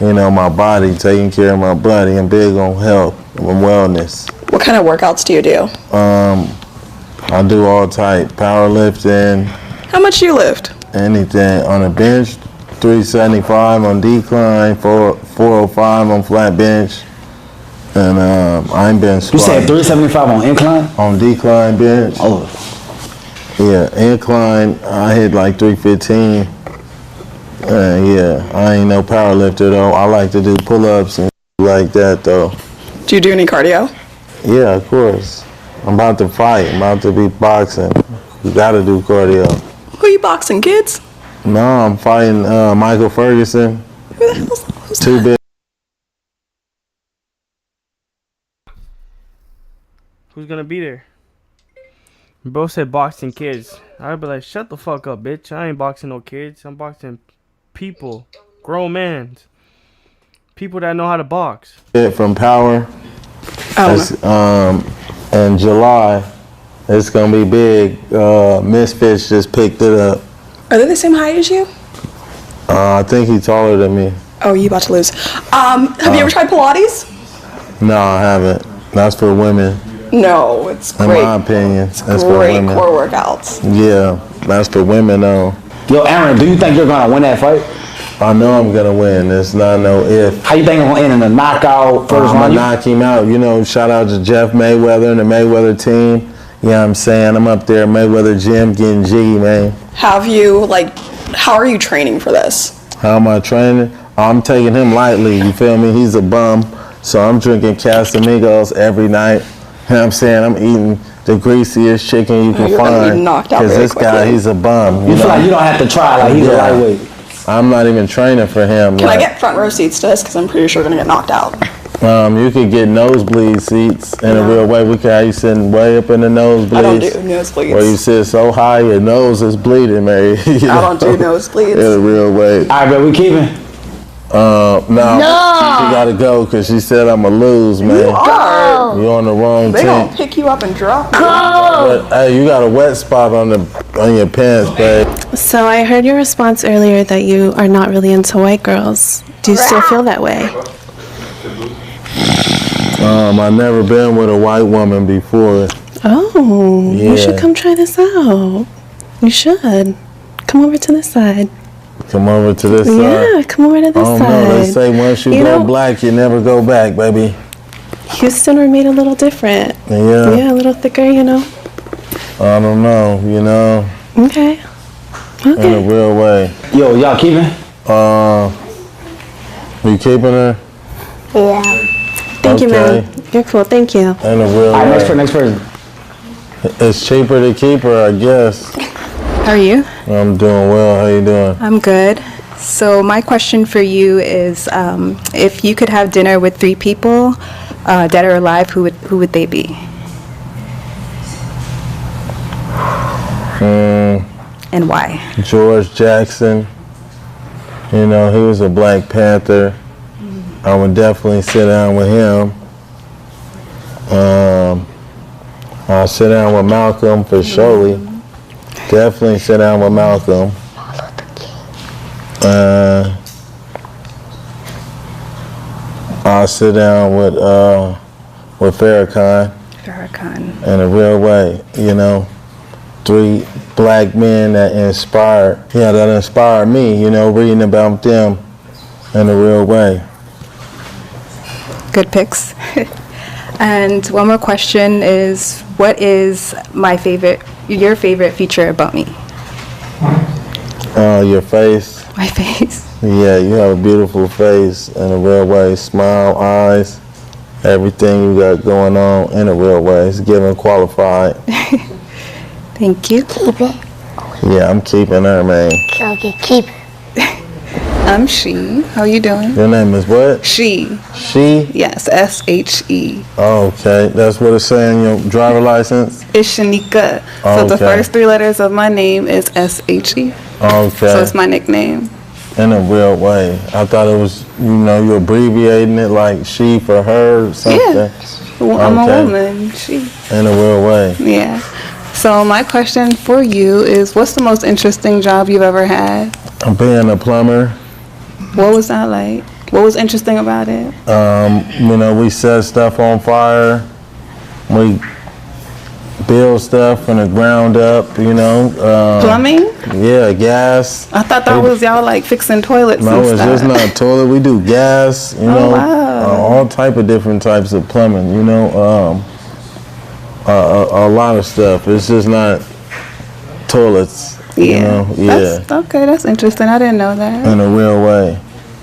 My body, taking care of my body. I'm big on health and wellness. What kind of workouts do you do? I do all type, powerlifting, How much do you lift? anything. On a bench, 375 on decline, 405 on flat bench. And I ain't been You squatting. said 375 on incline? On decline bench. Oh. Yeah, incline, I hit like 315. Yeah, I ain't no power lifter though. I like to do pull-ups and like that though. Do you do any cardio? Yeah, of course. I'm about to fight. I'm about to be boxing. You gotta do cardio. Who are you boxing, kids? No, I'm fighting Michael Ferguson. Who the hell's Too big. Who's gonna be there? Bro said boxing kids. I'd be like, shut the fuck up, bitch. I ain't boxing no kids. I'm boxing people, grown men, people that know how to box. From Power. In July, it's gonna be big. Misfits just picked it up. Are they the same height as you? I think he's taller than me. Oh, you about to lose. Have you ever tried Pilates? No, I haven't. That's for women. No, it's In great. my opinion, that's for Great women. core workouts. Yeah, that's for women though. Yo, Aaron, do you think you're gonna win that fight? I know I'm gonna win. It's not no if. How you think I'm gonna end in a knockout first I'm round? gonna knock him out. Shout out to Jeff Mayweather and the Mayweather team. You know what I'm saying? I'm up there, Mayweather gym, getting jiggy, man. How are you training for this? How am I training? I'm taking him lightly. You feel me? He's a bum, so I'm drinking Casamigos every night. You know what I'm saying? I'm eating the greasiest chicken you can You're gonna be find. knocked out Because very this guy, quickly. he's a bum. You feel like you don't have to try, like he's a lightweight. I'm not even training for him. Can I get front row seats to this? Because I'm pretty sure you're gonna get knocked out. You could get nosebleed seats in a real way. We can have you sitting way up in the nosebleeds. I don't do nosebleeds. Where you sit so high, your nose is bleeding, man. I don't do nosebleeds. In a real way. All right, but we keeping. No. No. She gotta go because she said I'ma lose, man. You are. You on the wrong They team. gonna pick you up and drop you. But, hey, you got a wet spot on your pants, babe. So I heard your response earlier that you are not really into white girls. Do you still feel that way? I've never been with a white woman before. Oh, you should Yeah. come try this out. You should. Come over to this side. Come over to this side. Yeah, come over to this side. No, they say once you go black, you never go back, baby. Houston are made a little different. Yeah. Yeah, a little thicker, I don't know, Okay. in a real way. Yo, y'all keeping? You keeping her? Yeah. Thank you, man. You're cool. Thank you. In a real way. Next person. It's cheaper to keep her, I guess. How are you? I'm doing well. How you doing? I'm good. So my question for you is, if you could have dinner with 3 people, dead or alive, who would they be? And why? George Jackson. He was a Black Panther. I would definitely sit down with him. I'll sit down with Malcolm for surely. Definitely sit down with Malcolm. I'll sit down with Farrakhan. Farrakhan. In a real way, 3 black men that inspired me, reading about them in a real way. Good picks. And one more question is, what is your favorite feature about me? Your face. My face. Yeah, you have a beautiful face in a real way. Smile, eyes, everything you got going on in a real way. It's giving qualified. Thank you. Keep it. Yeah, I'm keeping her, man. Okay, keep it. I'm She. How you doing? Your name is what? She. She? Yes, S-H-E. Oh, okay. That's what it's saying, your driver license? It's Shanika. Oh, so the okay. first 3 letters of my name is S-H-E. Okay. So it's my nickname. In a real way. I thought it was, you abbreviating it like she for her or something. Yeah. Well, I'm a woman. She. In a real way. Yeah. So my question for you is, what's the most interesting job you've ever had? Being a plumber. What was that like? What was interesting about it? We set stuff on fire. We build stuff from the ground up, Plumbing? Yeah, gas. I thought that was y'all like fixing toilets and No, it's stuff. just not toilet. We do gas, all type of different types of plumbing, a lot of stuff. It's just not toilets, Yeah. That's interesting. I didn't know that. In a real way.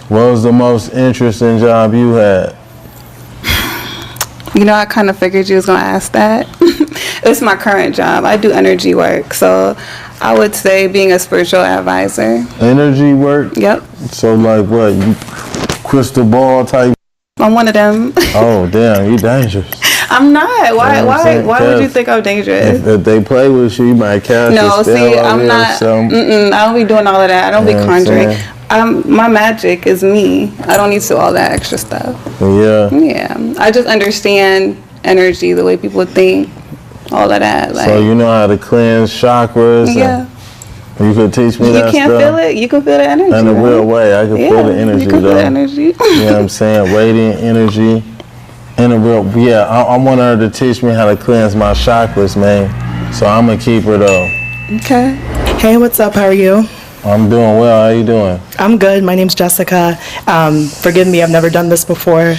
What was the most interesting job you had? I kind of figured you was going to ask that. It's my current job. I do energy work. So I would say being a spiritual advisor. Energy work? Yep. So like what? You crystal ball type? I'm one of them. Oh, damn. You dangerous. I'm not. Why would you think I'm dangerous? If they play with you, you might cast a spell I'm not. I don't be doing all of that. I don't be conjuring. My magic is me. I don't need to do all that extra stuff. Yeah. Yeah. I just understand energy, the way people think, all of that. So you know how to cleanse chakras? Yeah. You could teach me that stuff? You can't feel it. You can feel the energy. In a real way. I can feel the energy, you can though. Feel the energy. You know what I'm saying? Radiant energy. I want her to teach me how to cleanse my chakras, man. So I'm going to keep her, though. Okay. Hey, what's up? How are you? I'm doing well. How you doing? I'm good. My name's Jessica. Forgive me, I've never done this before.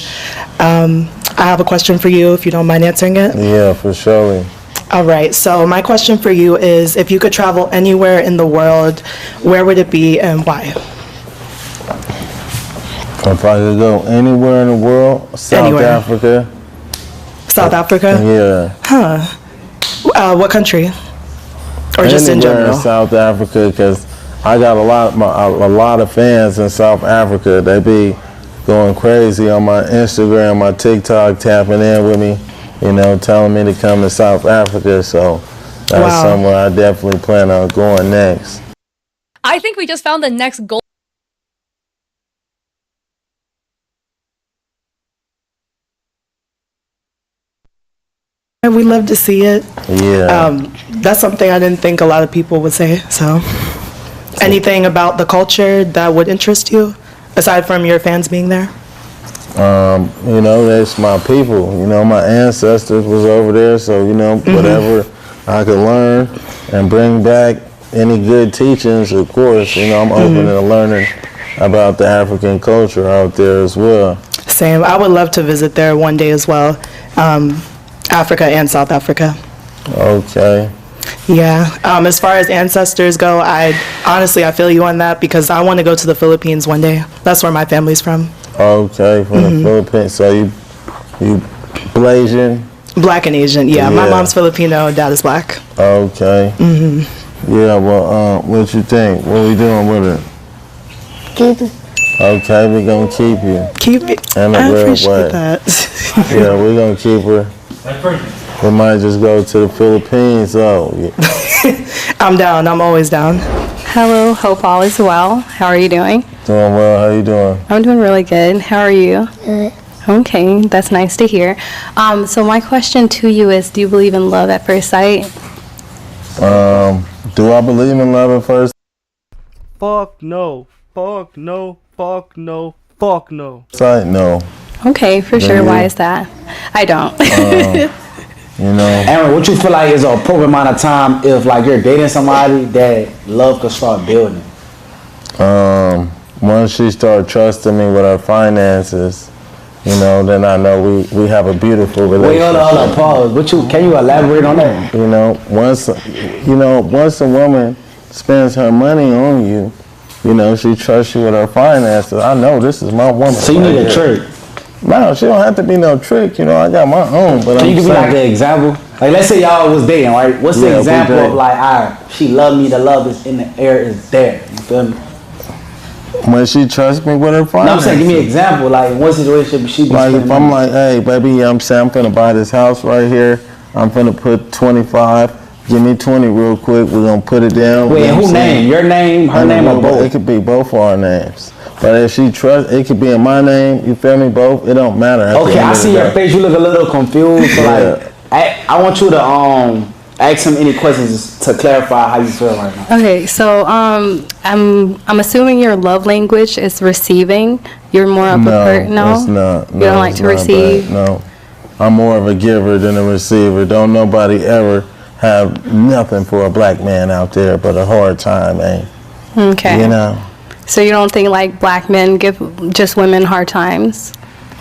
I have a question for you, if you don't mind answering it. Yeah, for sure. All right. So my question for you is, if you could travel anywhere in the world, where would it be and why? If I could go anywhere in the world, South Africa. South Africa? Yeah. Huh. What country? Or just in Anywhere general? in South Africa, because I got a lot of fans in South Africa. They be going crazy on my Instagram, my TikTok, tapping in with me, telling me to come to South Africa. So that's somewhere I definitely plan on going next. I think we just found the next goal. And we love to see it. Yeah. That's something I didn't think a lot of people would say. So, anything about the culture that would interest you, aside from your fans being there? That's my people. My ancestors was over there, so whatever I could learn and bring back, any good teachings, of course, you know, I'm open to learning about the African culture out there as well. Same. I would love to visit there one day as well. Africa and South Africa. Okay. Yeah. As far as ancestors go, I feel you on that because I want to go to the Philippines one day. That's where my family's from. Okay, from the Philippines. So you Blasian? Black and Asian. Yeah. My mom's Filipino. Dad is black. Okay. Yeah. Well, what you think? What we doing with it? Keep it. Okay, we're gonna keep you. Keep it. In a I real appreciate way. that. Yeah, we're gonna keep her. We might just go to the Philippines. So I'm down. I'm always down. Hello, hope all is well. How are you doing? Doing well. How you doing? I'm doing really good. How are you? Good. Okay, that's nice to hear. So my question to you is, do you believe in love at first sight? Do I believe in love at first? Fuck no. Fuck no. Fuck no. Fuck no. Sight? No. Okay, for Do sure. you? Why is that? I don't. You know. Aaron, what you feel like is a appropriate amount of time if like you're dating somebody that love could start building? Once she start trusting me with her finances, you know, then I know we have a beautiful relationship. Wait, hold on, pause. Can you elaborate on that? You know, once a woman spends her money on you, you know, she trusts you with her finances. I know this is my woman. So you need a trick? No, she don't have to be no trick. You know, I got my own. But So I'm you give me like saying- an example? Like let's say y'all was dating, right? What's the Yeah, we example date. of like, alright, she loved me, the love is in the air, is there. You feel me? When she trusts me with her finances. No, I'm saying, give me an example. Like, in what situation she be Like spending if I'm money? like, hey, baby, you know what I'm saying, I'm finna buy this house right here. I'm finna put 25. Give me 20 real quick. We're gonna put it down. Wait, You know what who I'm saying? name? Your name, her name, or both? It could be both of our names. But if she trusts, it could be in my name. You feel me? Both. It don't matter. At the Okay, end I of the see your day. face. You look a little confused. So Yeah. like, I want you to ask him any questions to clarify how you feel right now. Okay, so I'm assuming your love language is receiving. You're more of a no. It's not. You don't like it's to not receive. that. No, I'm more of a giver than a receiver. Don't nobody ever have nothing for a black man out there but a hard time, man. Okay. You know, So you don't think like black men give just women hard times?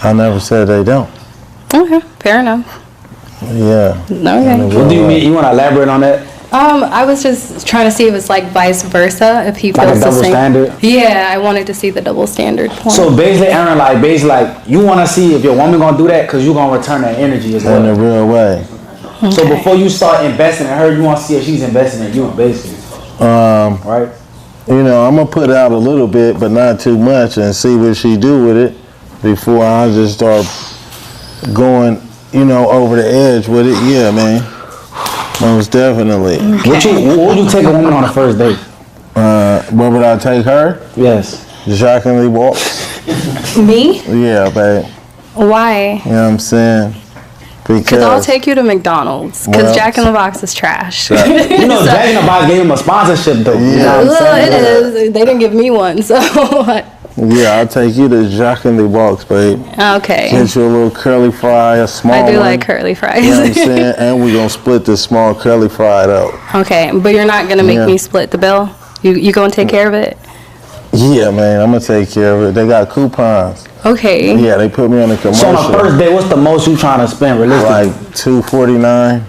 I never said they don't. Okay, fair enough. Yeah. Okay. What do you mean? You want to elaborate on that? I was just trying to see if it's like vice versa, if he Like feels a the double same. standard? Yeah, I wanted to see the double standard point. So basically, Aaron, like you want to see if your woman gonna do that because you gonna return that energy as well. In a real way. So before you start investing in her, you want to see if she's investing in you, basically. Right. You know, I'm gonna put out a little bit, but not too much, and see what she do with it before I just start going, you know, over the edge with it. Yeah, man. Most definitely. What would you take a woman on a first date? Where would I take her? Yes. Shockingly walks. Me? Yeah, babe. Why? You know what I'm saying? Because I'll take you to McDonald's. Because Well, Jack in the Box is trash. You know, Jack in the Box gave him a sponsorship though. You know what I'm Well, saying? it is. They didn't give me one, so what? Yeah, I'll take you to Jacques in the Box, babe. Okay. Get you a little curly fry, a small I do one. like curly fries. You know what I'm saying? And we're going to split the small curly fry out. Okay, but you're not gonna make Yeah. me split the bill. You gonna take care of it? Yeah, man, I'm going to take care of it. They got coupons. Okay. Yeah, they put me on a So commercial. on a first date, what's the most you trying to spend realistically? Like $249.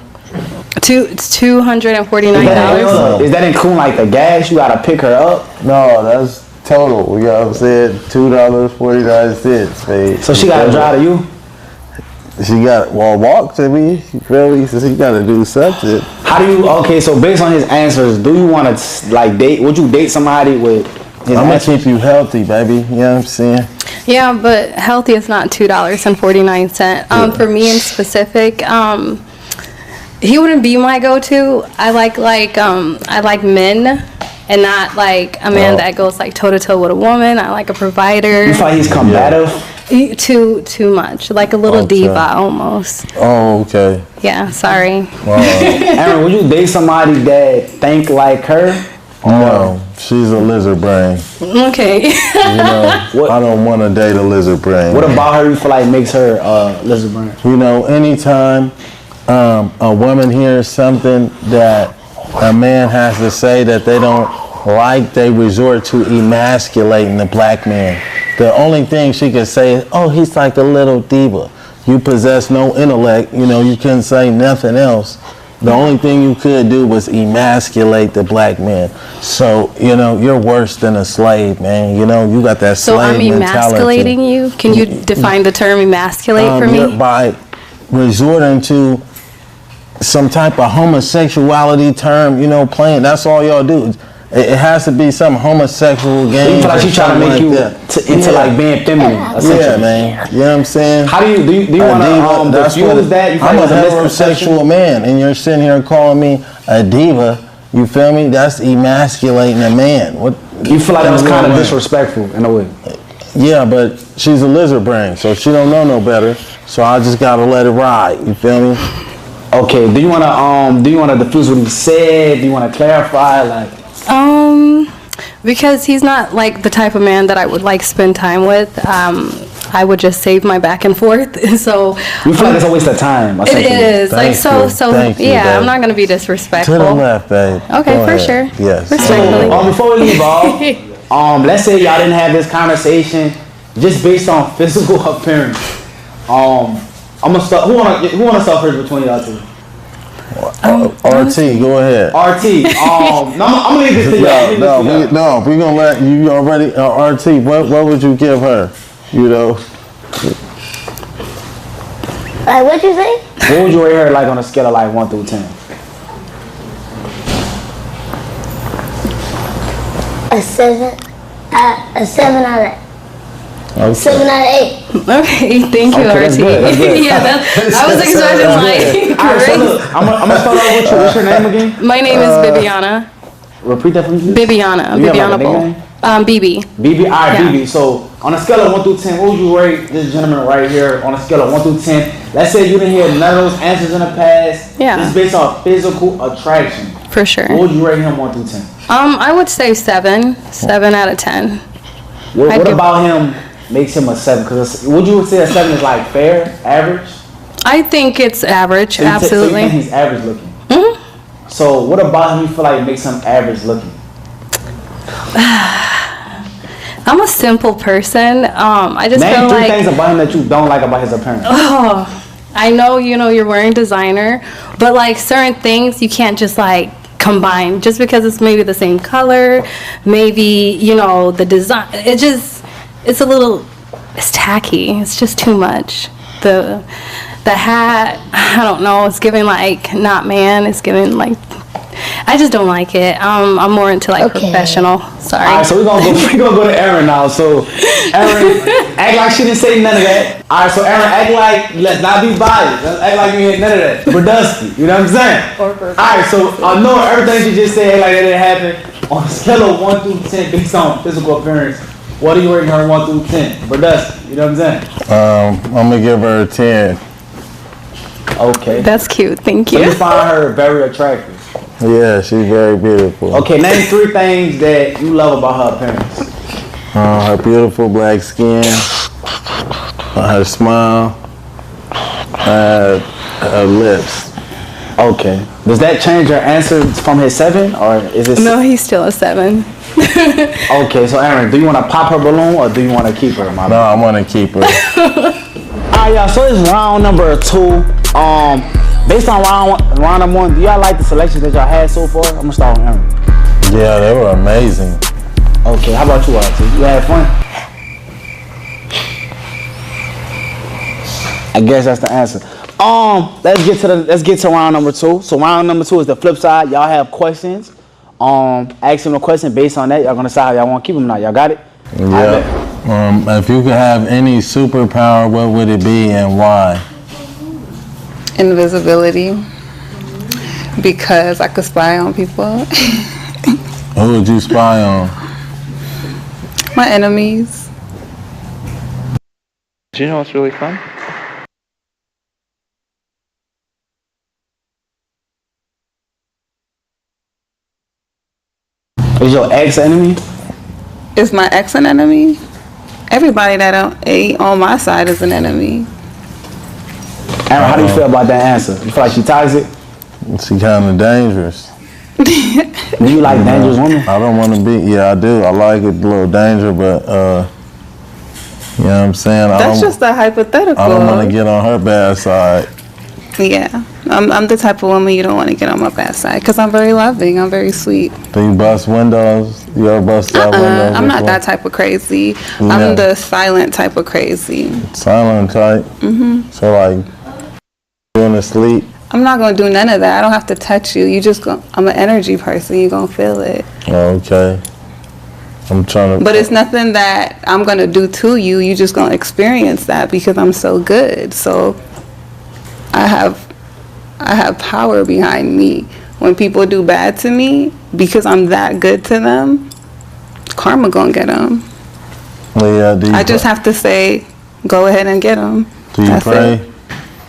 $249. Is that including like the gas? You gotta pick her up. No, that's total. You know what I'm saying? $2.49, babe. So she gotta drive to you. She got walk to me. You feel me? So she got to do something. How do you? Okay, so based on his answers, do you want to like date? Would you date somebody with? His I'm gonna answers? keep you healthy, baby. You know what I'm saying? Yeah, but healthy is not $2.49. For me in specific, he wouldn't be my go-to. I like men, and not like a man that goes like toe to toe with a woman. I like a provider. You feel like he's combative? Too much, like a little Okay. diva almost. Oh, okay. Yeah, sorry. Aaron, would you date somebody that think like her? No, she's a lizard brain. Okay. You know, I don't want to date a lizard brain. What about her you feel like makes her lizard brain? You know, anytime a woman hears something that a man has to say that they don't like, they resort to emasculating the black man. The only thing she could say is, oh, he's like a little diva. You possess no intellect, you know, you couldn't say nothing else. The only thing you could do was emasculate the black man. So, you know, you're worse than a slave, man. You know, you got that So slave I'm mentality. emasculating you? Can you define the term emasculate for me? By resorting to some type of homosexuality term, you know, playing. That's all y'all do. It has to be some homosexual game. You feel like she trying to make you into like being feminine. Yeah, man. You know what I'm saying? How do you want to diffuse that? You feel I'm like a it's a heterosexual man, and you're sitting here calling me a diva. You feel me? That's emasculating a man. What you feel like that was kind of disrespectful in a way? Yeah, but she's a lizard brain, so she don't know no better. So I just gotta let it ride. You feel me? Okay. Do you wanna diffuse what he said? Do you wanna clarify? Like, because he's not like the type of man that I would like spend time with. I would just save my back and forth. So you feel like it's a waste of time. It is. Thank you, yeah, babe. I'm not gonna be disrespectful. To the left, babe. Okay, Go for ahead. sure. Yes. Respectfully. Before we leave off, let's say y'all didn't have this conversation just based on physical appearance. I'm gonna start. Who wanna start first between y'all two? RT, go ahead. RT. I'm gonna leave this to y'all. We gonna let you already. RT, what would you give her? You know. Like, what'd you say? What would you rate her like on a scale of like 1 through 10? A 7. A 7 out of. Okay. 7 out of 8. Okay, thank you, That's RT. good, that's good. Yeah, I was expecting like. Alright, so look, I'm gonna start off with you. What's your name again? My name is Bibiana. Repeat that for me, please. Bibiana. Do you have, Bibiana like, a Bull. nickname? BB. BB, alright, Yeah. BB. So on a scale of 1 through 10, what would you rate this gentleman right here on a scale of 1 through 10? Let's say you didn't hear none of those answers in the past. Yeah. It's based on physical attraction. For sure. What would you rate him 1 through 10? I would say 7. 7 out of 10. What about him makes him a 7? Because would you say a 7 is like fair, average? I think it's average. So Absolutely. So you think he's average looking? Mm-hmm. So what about him you feel like makes him average looking? I'm a simple person. I just Name feel 3 like things about him that you don't like about his appearance. Oh, I know you're wearing designer, but like certain things you can't just like combine just because it's maybe the same color, maybe the design. It's a little, it's tacky. It's just too much. The hat, I don't know. It's giving like not man. It's giving like. I just don't like it. I'm more into like professional. Sorry. All right, so we're gonna go to Aaron now. So Aaron, act like she didn't say none of that. All right, so Aaron, act like, let's not be biased. Let's act like you ain't none of that. Brodusky, you know what I'm saying? All right, so I know everything she just said, act like that didn't happen. On a scale of 1 through 10, based on physical appearance, what are you rating her 1 through 10? Brodusky, you know what I'm saying? I'm gonna give her a 10. Okay. That's cute. Thank you. So you find her very attractive. Yeah, she's very beautiful. Okay, name 3 things that you love about her appearance. Her beautiful black skin, her smile, her lips. Okay. Does that change your answer from his 7, or is it? No, he's still a 7. Okay, so Aaron, do you want to pop her balloon or do you want to keep her? No, I want to keep her. Alright, y'all. So it's round number 2. Based on round number 1, do y'all like the selections that y'all had so far? I'm gonna start with Aaron. Yeah, they were amazing. Okay, how about you, RT? You had fun? I guess that's the answer. Let's get to round number 2. So round number 2 is the flip side. Y'all have questions. Ask them a question. Based on that, y'all gonna decide how y'all want to keep them or not. Y'all got it? Yeah. If you could have any superpower, what would it be and why? Invisibility, because I could spy on people. Who would you spy on? My enemies. Do you know what's really fun? Is your ex enemy? Is my ex an enemy? Everybody that ain't on my side is an enemy. Aaron, how do you feel about that answer? You feel like she toxic? She kind of dangerous. Do you like dangerous women? I don't want to be. Yeah, I do. I like it, a little danger, but you know what I'm saying. That's just a hypothetical. I don't want to get on her bad side. Yeah, I'm the type of woman you don't want to get on my bad side because I'm very loving. I'm very sweet. Do you bust windows? You ever bust out windows? I'm not that type of crazy. I'm the silent type of crazy. Silent type. So like, you in the sleep. I'm not gonna do none of that. I don't have to touch you. I'm an energy person. You're gonna feel it. Okay. I'm trying to. But it's nothing that I'm gonna do to you. You just gonna experience that because I'm so good. So I have power behind me. When people do bad to me, because I'm that good to them, karma gonna get them. Well, yeah, I just have to say, go ahead and get them. Do you pray?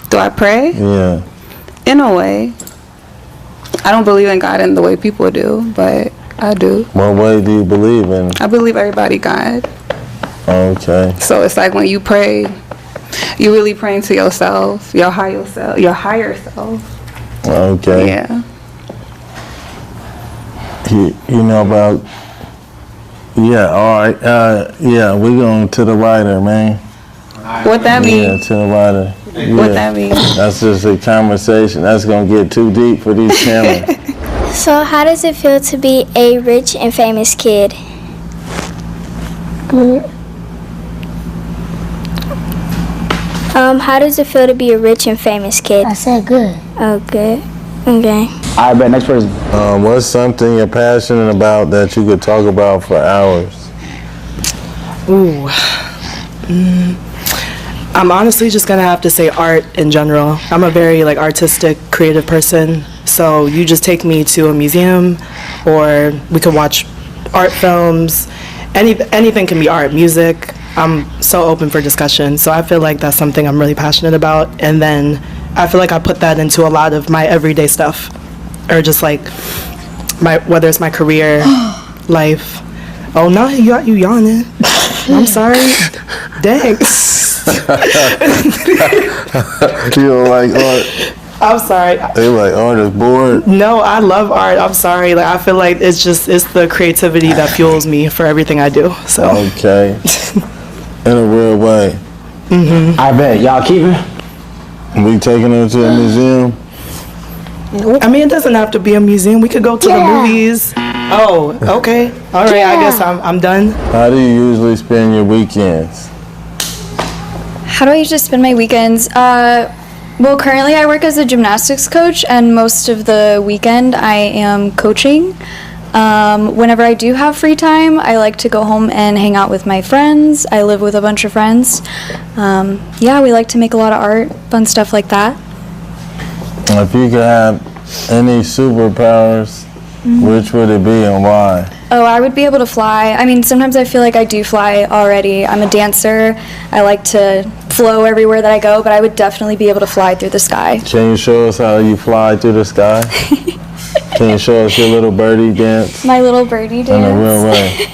Do I pray? Yeah. In a way. I don't believe in God in the way people do, but I do. What way do you believe in? I believe everybody God. Okay. So it's like when you pray, you're really praying to yourself, your higher self. Okay. Yeah. You know about. Yeah. All right. Yeah, we going to the writer, man. What that mean? Yeah, to the writer. What that mean? That's just a conversation. That's gonna get too deep for these cameras. So how does it feel to be a rich and famous kid? How does it feel to be a rich and famous kid? I said good. Oh, good. Okay. All right, bet. Next person. What's something you're passionate about that you could talk about for hours? Ooh. I'm honestly just gonna have to say art in general. I'm a very artistic, creative person. So you just take me to a museum, or we could watch art films. Anything can be art, music. I'm so open for discussion. So I feel like that's something I'm really passionate about. And then I feel like I put that into a lot of my everyday stuff, or just whether it's my career, life. Oh no, you yawning. I'm sorry. Dang. You don't like art? I'm sorry. They like art is bored. No, I love art. I'm sorry. I feel like it's the creativity that fuels me for everything I do. So. Okay. In a real way. I bet. Y'all keeping? We taking her to a museum? I mean, it doesn't have to be a museum. We could go to the movies. Oh, okay. All right. I guess I'm done. How do you usually spend your weekends? How do I usually spend my weekends? Well, currently I work as a gymnastics coach, and most of the weekend I am coaching. Whenever I do have free time, I like to go home and hang out with my friends. I live with a bunch of friends. Yeah, we like to make a lot of art, fun stuff like that. If you could have any superpowers, which would it be and why? Oh, I would be able to fly. I mean, sometimes I feel like I do fly already. I'm a dancer. I like to flow everywhere that I go, but I would definitely be able to fly through the sky. Can you show us how you fly through the sky? Can you show us your little birdie dance? My little birdie dance? In a real way.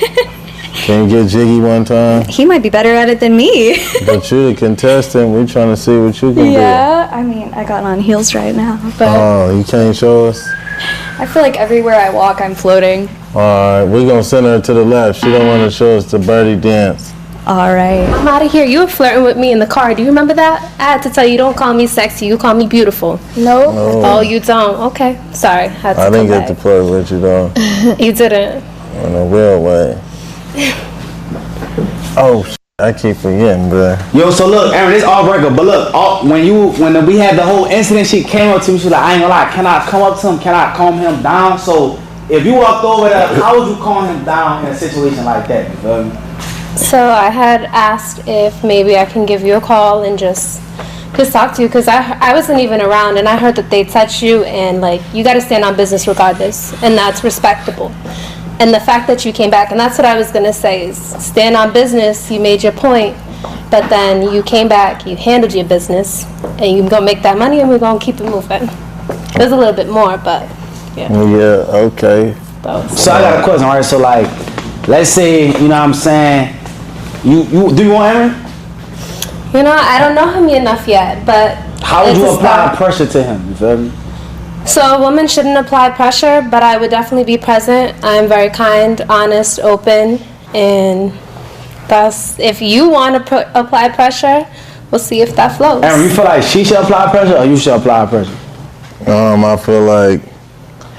Can you get jiggy one time? He might be better at it than me. But you the contestant, we trying to see what you can do. Yeah, I mean, I got on heels right now, but Oh, you can't show us? I feel like everywhere I walk, I'm floating. Alright, we're gonna send her to the left. She don't want to show us the birdie dance. All right. I'm out of here. You were flirting with me in the car. Do you remember that? I had to tell you, don't call me sexy. You call me beautiful. No. Oh, you don't? Okay. Sorry. Had to I didn't come get to flirt with you though. You didn't. In a real way. Oh, I keep forgetting, bro. Yo, so look, Aaron, it's all record, but look, when we had the whole incident, she came up to me, she was like, I ain't gonna lie, can I come up to him, can I calm him down? So, if you walked over there, how would you calm him down in a situation like that, you feel me? So I had asked if maybe I can give you a call and just talk to you, because I wasn't even around, and I heard that they touched you, and you got to stand on business regardless, and that's respectable. And the fact that you came back, and that's what I was going to say, is stand on business. You made your point, but then you came back, you handled your business, and you're going to make that money, and we're going to keep it moving. There's a little bit more, but yeah. Yeah, okay. So I got a question, alright? So let's say, you know what I'm saying, you do you want Aaron? I don't know him enough yet, but how would you apply pressure to him? You feel me? So a woman shouldn't apply pressure, but I would definitely be present. I'm very kind, honest, open, and thus, if you want to apply pressure, we'll see if that flows. Aaron, you feel like she should apply pressure or you should apply pressure? I feel like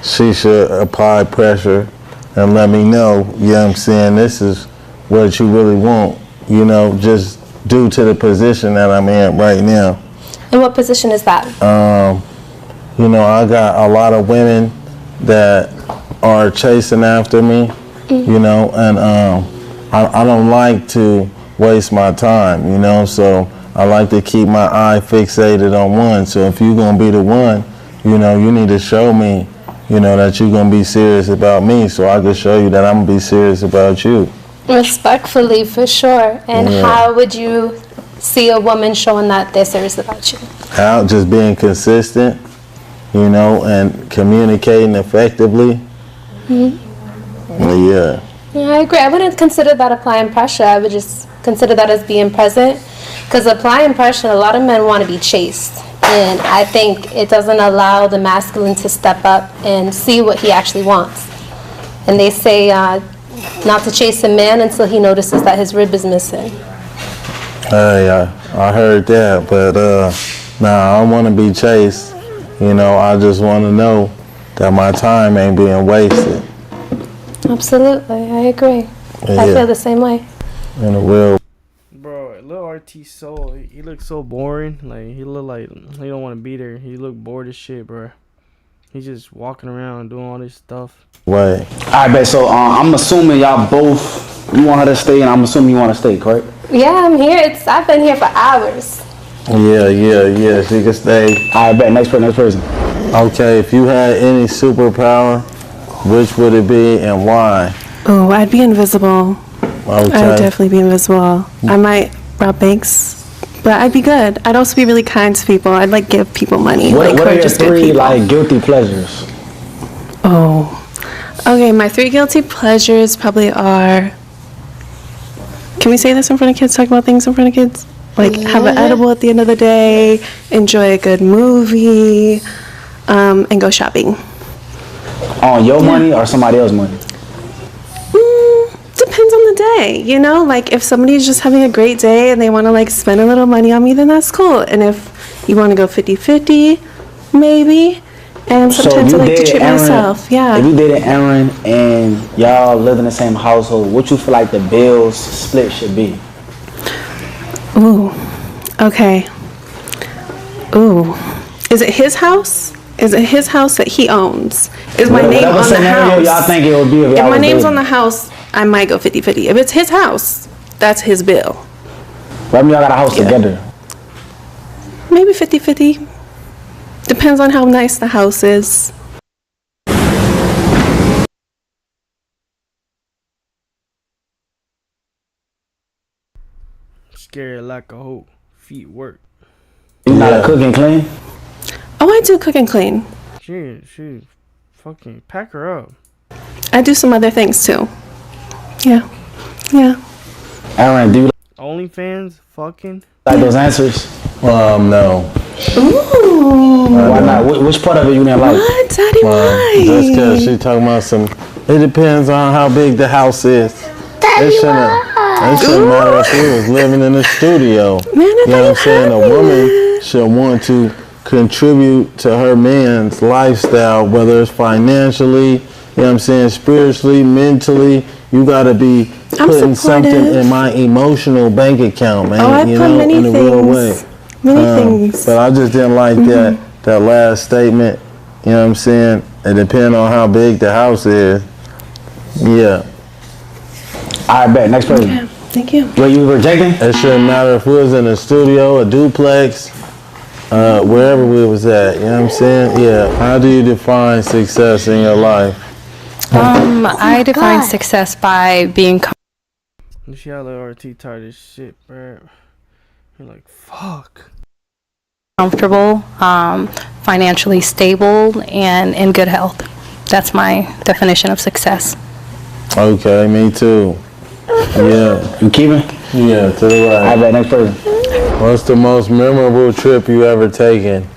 she should apply pressure and let me know, you know what I'm saying, this is what you really want, you know, just due to the position that I'm in right now. And what position is that? You know, I got a lot of women that are chasing after me, you know, and I don't like to waste my time, you know, so I like to keep my eye fixated on one. So if you're going to be the one, you know, you need to show me, you know, that you're going to be serious about me so I can show you that I'm going to be serious about you. Respectfully, for sure. And Yeah. how would you see a woman showing that they're serious about you? Out just being consistent, you know, and communicating effectively. Yeah. Yeah, I agree. I wouldn't consider that applying pressure. I would just consider that as being present. Because applying pressure, a lot of men want to be chased. And I think it doesn't allow the masculine to step up and see what he actually wants. And they say not to chase a man until he notices that his rib is missing. Hey, I heard that, but nah, I don't want to be chased. You know, I just want to know that my time ain't being wasted. Absolutely, I agree. I Yeah. feel the same way. In a real. Bro, little RT so he looks so boring. Like he look like he don't want to be there. He look bored as shit, bro. He's just walking around doing all this stuff. Way. Alright, bet. So I'm assuming y'all both, you want her to stay, and I'm assuming you want to stay, correct? Yeah, I'm here. I've been here for hours. Yeah. She can stay. Alright, bet. Next person. Okay, if you had any superpower, which would it be and why? Oh, I'd be invisible. Okay. I would definitely be invisible. I might rob banks, but I'd be good. I'd also be really kind to people. I'd like give people money. What are your just good three people. like guilty pleasures? Oh. Okay, my 3 guilty pleasures probably are. Can we say this in front of kids? Talk about things in front of kids? Like have an edible at the end of the day, enjoy a good movie, and go shopping. On your money or somebody else's money? Depends on the day, you know? Like if somebody's just having a great day and they want to like spend a little money on me, then that's cool. And if you want to go 50-50, maybe. And sometimes I like to treat myself. Yeah. If you dated Aaron and y'all live in the same household, what you feel like the bills split should be? Ooh. Okay. Ooh. Is it his house? Is it his house that he owns? Is my name on the house? Y'all think it would be if my name's on the house, I might go 50-50. If it's his house, that's his bill. Y'all got a house together. Maybe 50-50. Depends on how nice the house is. Scary like a hoe. Feet work. You not a cook and clean? Oh, I do cook and clean. She fucking pack her up. I do some other things too. Yeah. Aaron, do you OnlyFans, fucking. like those answers? No. Ooh. Why not? Which part of it you didn't like? What? Daddy, why? Just because she talking about some. It depends on how big the house is. It shouldn't matter if he was living in a studio. You know what I'm saying? A woman should want to contribute to her man's lifestyle, whether it's financially, you know what I'm saying, spiritually, mentally. You gotta be putting something in my emotional bank account, man. I you put know, many in a real way. things. Many things. But I just didn't like that last statement. You know what I'm saying? It depends on how big the house is. Yeah. I bet. Next person. Okay. Thank you. Were you rejecting? It shouldn't matter if we was in a studio, a duplex, wherever we was at. You know what I'm saying? Yeah. How do you define success in your life? I define success by being You see how the RT tired as shit, bro. You're like, fuck. comfortable, financially stable, and in good health. That's my definition of success. Okay, me too. Yeah. You keeping? Yeah, to the right. I bet. Next person. What's the most memorable trip you ever taken?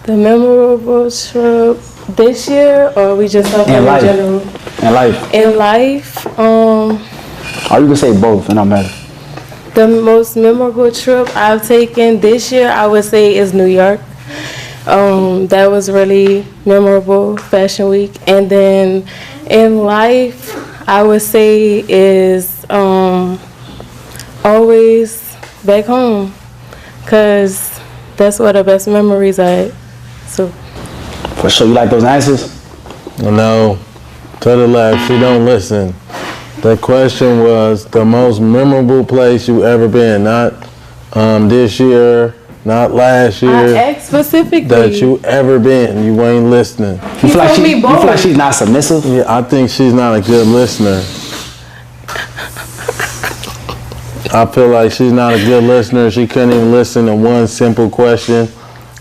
The memorable trip this year, or we just talking in life. general? In life. In life, Or you can say both, it don't matter. the most memorable trip I've taken this year, I would say, is New York. That was really memorable, Fashion Week. And then in life, I would say is always back home, because that's where the best memories are at. So. For sure, you like those answers? No, to the left, she don't listen. The question was the most memorable place you ever been, not this year, not last year. I asked specifically. That you ever been. You ain't listening. You feel like she's not submissive? Yeah, I think she's not a good listener. I feel like she's not a good listener. She couldn't even listen to one simple question.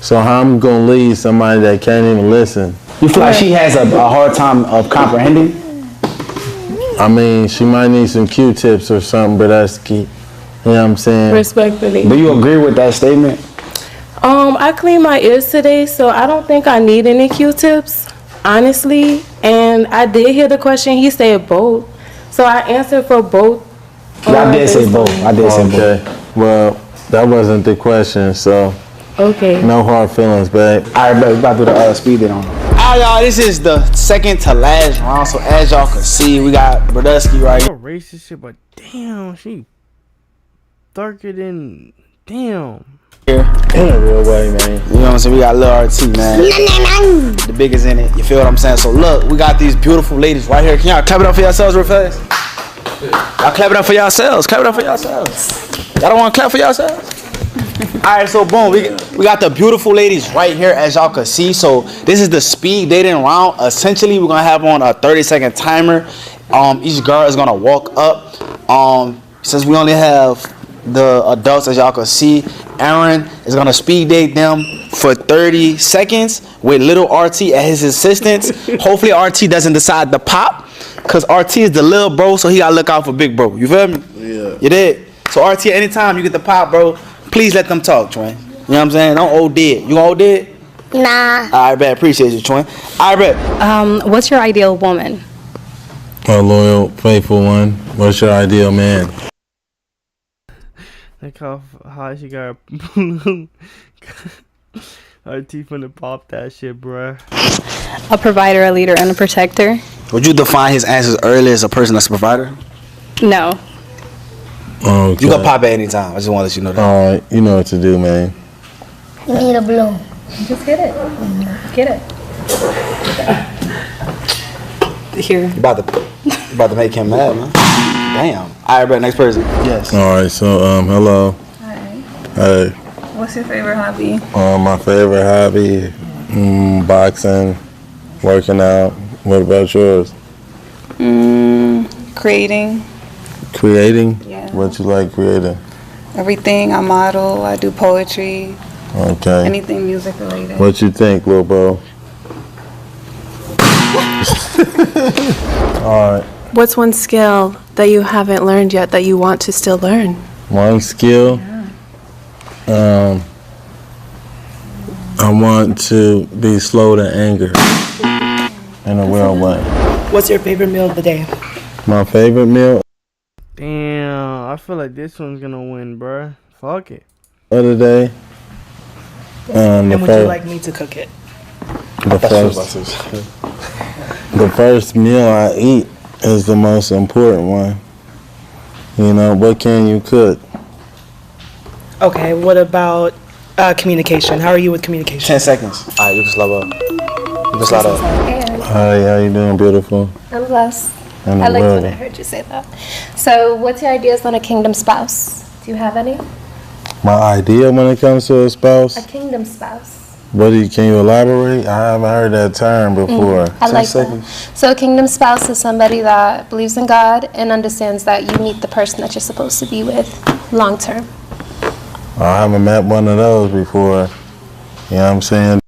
So how I'm gonna lead somebody that can't even listen? You feel like she has a hard time of comprehending? I mean, she might need some Q-tips or something, but that's key. You know what I'm saying? Respectfully. Do you agree with that statement? I cleaned my ears today, so I don't think I need any Q-tips, honestly. And I did hear the question. He said both, so I answered for both. Yeah, I did say both. I did say both. Okay. Well, that wasn't the question, so. Okay. No hard feelings, babe. All right, babe, we about to do the speed it on. Alright, y'all, this is the second to last round. So as y'all can see, we got Brodusky right here. Racist shit, but damn, she darker than damn. In a real way, man. You know what I'm saying? We got Lil RT, man. The biggest in it. You feel what I'm saying? So look, we got these beautiful ladies right here. Can y'all clap it up for yourselves real fast? Y'all clap it up for yourselves. Clap it up for yourselves. Y'all don't want to clap for yourselves? Alright, so boom, we got the beautiful ladies right here, as y'all can see. So this is the speed dating round. Essentially, we're gonna have on a 30-second timer. Each girl is gonna walk up. Since we only have the adults, as y'all can see, Aaron is gonna speed date them for 30 seconds with little RT as his assistance. Hopefully RT doesn't decide to pop, cause RT is the little bro, so he gotta look out for big bro. You feel me? Yeah. You did. So RT, anytime you get the pop, bro, please let them talk, Twin. You know what I'm saying? Don't OD it. You gonna OD it? Nah. Alright, bet. Appreciate you, Twin. Alright, bet. What's your ideal woman? A loyal, faithful one. What's your ideal man? Look how high she got her teeth finna pop that shit, bruh. A provider, a leader, and a protector? Would you define his answers earlier as a person that's a provider? No. Okay. You can pop at any time. I just want to let you know that. Alright, you know what to do, man. You need a bloom. Just get it. Get it. Here. You about to make him mad, man. Damn. Alright, bet. Next person. Yes. Alright, so hello. Hi. Hey. What's your favorite hobby? My favorite hobby, boxing, working out. What about yours? Creating. Creating? Yeah. What you like creating? Everything. I model. I do poetry. Okay. Anything music related. What you think, Lil Bo? Alright. What's one skill that you haven't learned yet that you want to still learn? One skill? I want to be slow to anger in a real way. What's your favorite meal of the day? My favorite meal Damn, I feel like this one's gonna win, bruh. Fuck it. of the day. And would you like me to cook it? The first meal I eat is the most important one. You know, what can you cook? Okay, what about communication? How are you with communication? 10 seconds. Alright, you can slow up. You can slide up. Hi, how you doing, beautiful? I'm blessed. And I liked when I well. heard you say that. So, what's your ideas on a kingdom spouse? Do you have any? My idea when it comes to a spouse? A kingdom spouse. Can you elaborate? I haven't heard that term before. I like that. So, a kingdom spouse is somebody that believes in God and understands that you meet the person that you're supposed to be with long term. I haven't met one of those before. You know what I'm saying?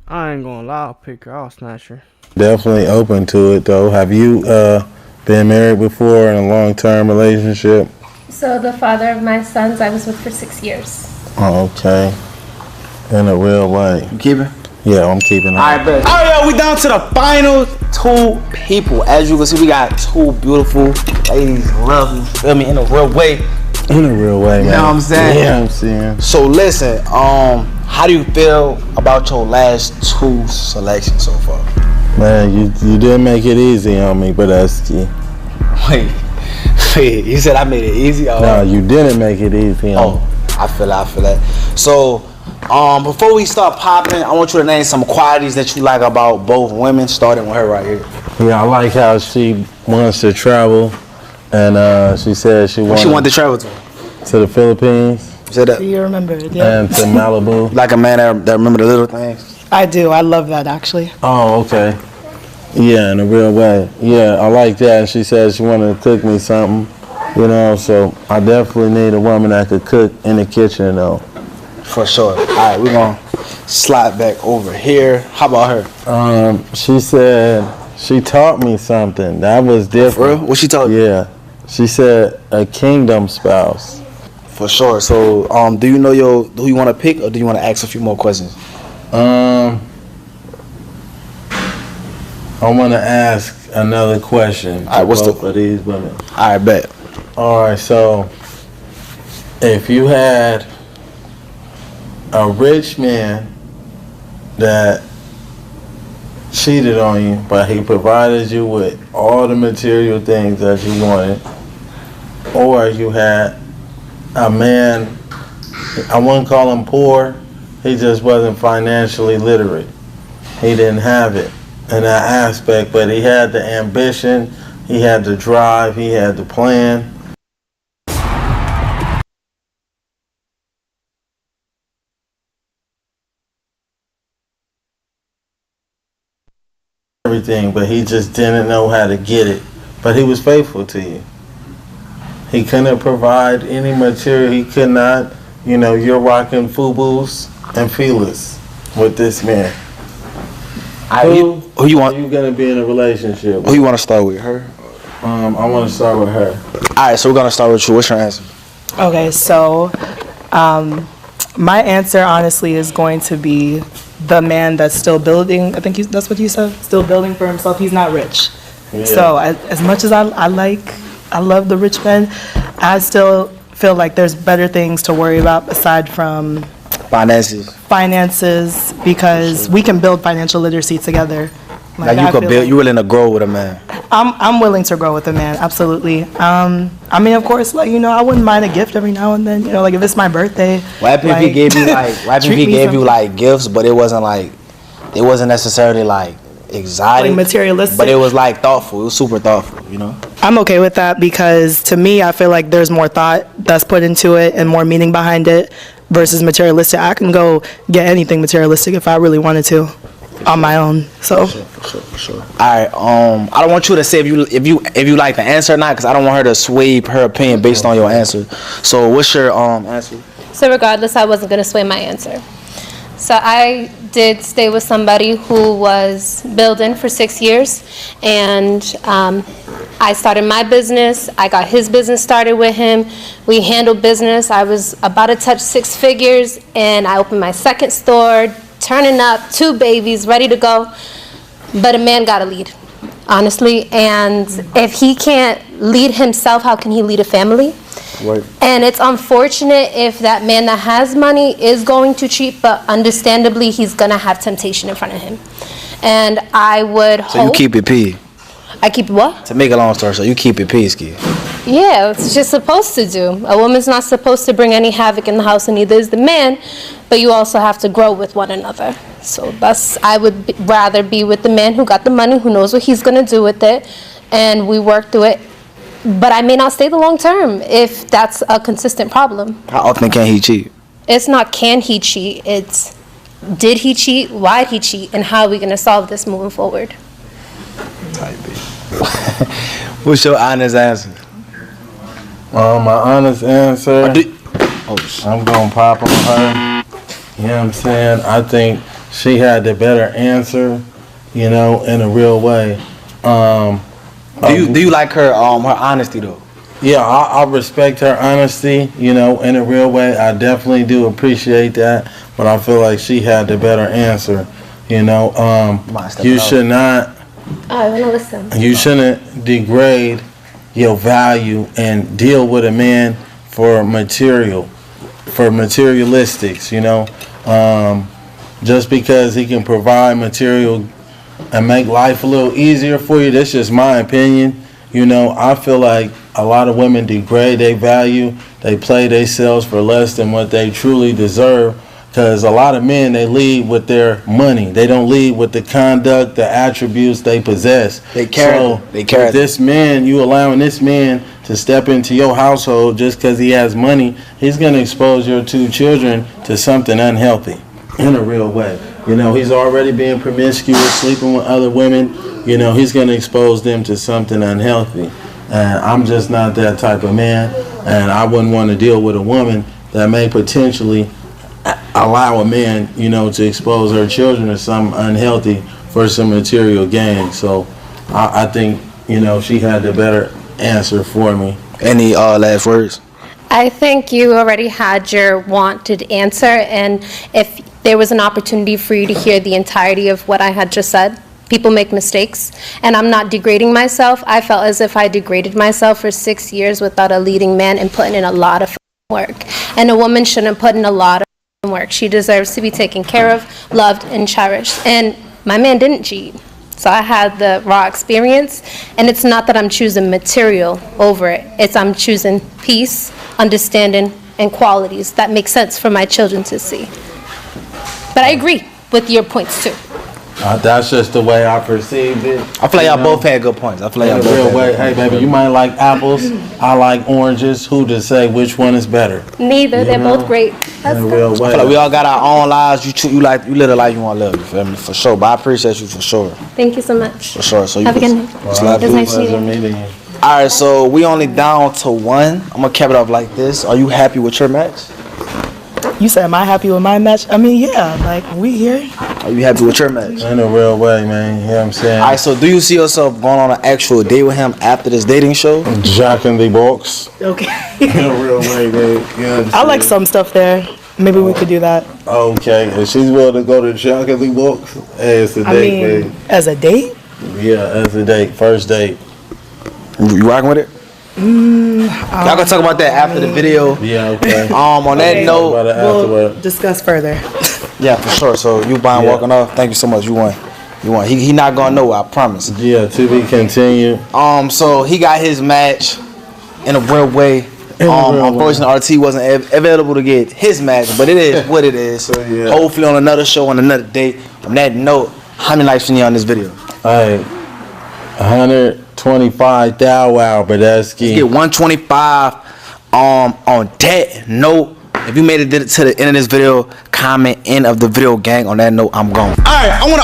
I ain't gonna lie, I'll pick her, I'll snatch her. Definitely open to it though. Have you been married before in a long-term relationship? So, the father of my sons I was with for 6 years. Oh, okay. In a real way. You keep it? Yeah, I'm keeping it. Alright, bet. Alright, yo, we down to the final 2 people. As you can see, we got 2 beautiful ladies. Love you. Feel me? In a real way. In a real way, man. You know what I'm saying? Yeah, I'm seeing. So listen, how do you feel about your last 2 selections so far? Man, you didn't make it easy on me, but that's key. Wait, you said I made it easy? No, you didn't make it easy on me. I feel that. So, before we start popping, I want you to name some qualities that you like about both women, starting with her right here. Yeah, I like how she wants to travel, and she said she wanted to travel to the Philippines. Said that. You remember it, yeah. And to Malibu. Like a man that remember the little things. I do. I love that, actually. Oh, okay. Yeah, in a real way. Yeah, I like that. And she said she wanted to cook me something, you know, so I definitely need a woman that could cook in the kitchen, though. For sure. All right, we're going to slide back over here. How about her? She said she taught me something. That was different. For real? What she taught you? Yeah. She said a kingdom spouse. For sure. So, do you know who you want to pick, or do you want to ask a few more questions? I want to ask another question. All right, what's both of these women? All right, bet. All right, so if you had a rich man that cheated on you, but he provided you with all the material things that you wanted, or you had a man, I wouldn't call him poor, he just wasn't financially literate. He didn't have it in that aspect, but he had the ambition, he had the drive, he had the plan. Everything, but he just didn't know how to get it. But he was faithful to you. He couldn't provide any material. He could not, you're rocking FUBUs and Feelers with this man. Who you want? Are you gonna be in a relationship with? Who you want to start with? Her? I want to start with her. All right, so we're gonna start with you. What's your answer? Okay, so my answer honestly is going to be the man that's still building. I think that's what you said. Still building for himself. He's not rich. Yeah. So as much as I love the rich men, I still feel like there's better things to worry about aside from finances, because we can build financial literacy together. Like you could build. You're willing to grow with a man. I'm willing to grow with a man, absolutely. I mean, of course, I wouldn't mind a gift every now and then. If it's my birthday. What happened if he gave you gifts, but it wasn't necessarily exotic, materialistic, but it was thoughtful. It was super thoughtful. I'm okay with that, because to me, I feel like there's more thought that's put into it and more meaning behind it versus materialistic. I can go get anything materialistic if I really wanted to. On my own, so. For sure. All right. I don't want you to say if you like the answer or not, because I don't want her to sway her opinion based on your answer. So, what's your answer? So, regardless, I wasn't gonna sway my answer. So, I did stay with somebody who was building for 6 years, and I started my business. I got his business started with him. We handled business. I was about to touch 6 figures, and I opened my second store. Turning up, 2 babies, ready to go. But a man got to lead, honestly. And if he can't lead himself, how can he lead a family? Right. And it's unfortunate if that man that has money is going to cheat, but understandably, he's going to have temptation in front of him. And I would hope... So you keep it P? I keep what? To make a long story short, you keep it P, Ski. Yeah, it's what you're supposed to do. A woman's not supposed to bring any havoc in the house, and neither is the man, but you also have to grow with one another. So I would rather be with the man who got the money, who knows what he's going to do with it, and we work through it. But I may not stay the long term if that's a consistent problem. How often can he cheat? It's not can he cheat, it's did he cheat, why did he cheat, and how are we going to solve this moving forward? Type B. What's your honest answer? My honest answer, I'm going to pop on her. You know what I'm saying? I think she had the better answer, in a real way. Do you like her honesty, though? Yeah, I respect her honesty, in a real way. I definitely do appreciate that, but I feel like she had the better answer. You know, you should not. I want to listen. You shouldn't degrade your value and deal with a man for materialistics. You know, just because he can provide material and make life a little easier for you. That's just my opinion. You know, I feel like a lot of women degrade their value. They play themselves for less than what they truly deserve. Because a lot of men, they lead with their money. They don't lead with the conduct, the attributes they possess. They care. This man, you allowing this man to step into your household just because he has money, he's going to expose your 2 children to something unhealthy in a real way. You know, he's already being promiscuous, sleeping with other women. You know, he's going to expose them to something unhealthy. And I'm just not that type of man. And I wouldn't want to deal with a woman that may potentially allow a man, you know, to expose her children to something unhealthy for some material gain. So I think, you know, she had the better answer for me. Any last words? I think you already had your wanted answer, and if there was an opportunity for you to hear the entirety of what I had just said, people make mistakes, and I'm not degrading myself. I felt as if I degraded myself for 6 years without a leading man and putting in a lot of work. And a woman shouldn't put in a lot of work. She deserves to be taken care of, loved, and cherished. And my man didn't cheat. So I had the raw experience, and it's not that I'm choosing material over it. It's I'm choosing peace, understanding, and qualities that make sense for my children to see. But I agree with your points too. That's just the way I perceived it. I feel like y'all both had good points. I feel like y'all both had good Hey, points. baby, you might like apples. I like oranges. Who to say which one is better? Neither. They're both great. In a real I way. feel like we all got our own lives. You live the life you want to live. You feel me? For sure. But I appreciate you for sure. Thank you so much. For sure. So you Have a good can- night. Slap It was you. nice meeting you. All right, so we only down to 1. I'm gonna cap it off like this. Are you happy with your match? You said, am I happy with my match? I mean, yeah, like, we here. Are you happy with your match? In a real way, man. You know what I'm saying? All right, so do you see yourself going on an actual date with him after this dating show? Jack in the box. Okay. In a real way, babe. You know what I'm I like saying? some stuff there. Maybe we could do that. Okay, if she's willing to go to Jack in the box, hey, it's a I date, mean, babe. as a date? Yeah, as a date. First date. You rocking with it? Y'all gonna talk about that after the video. Yeah, okay. On that Okay. note, We'll discuss further. yeah, for sure. So you buying walking off. Thank you so much. You won. He not gonna know. I promise. Yeah, to be continued. So he got his match in a real way. Unfortunately, RT wasn't available to get his match, but it is what it is. Yeah. Hopefully on another show, on another date. On that note, how many likes you need on this video? Hey, 125 thou wow, but that's key. Let's get 125 on that note. If you made it to the end of this video, comment end of the video, gang. On that note, I'm gone. Alright, I wanna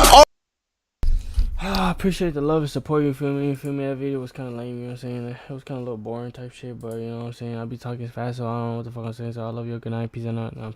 I appreciate the love and support, you feel me? That video was kind of lame, you know what I'm saying? It was kind of a little boring type shit, but you know what I'm saying? I be talking fast, so I don't know what the fuck I'm saying, so I love you, good night, peace and out.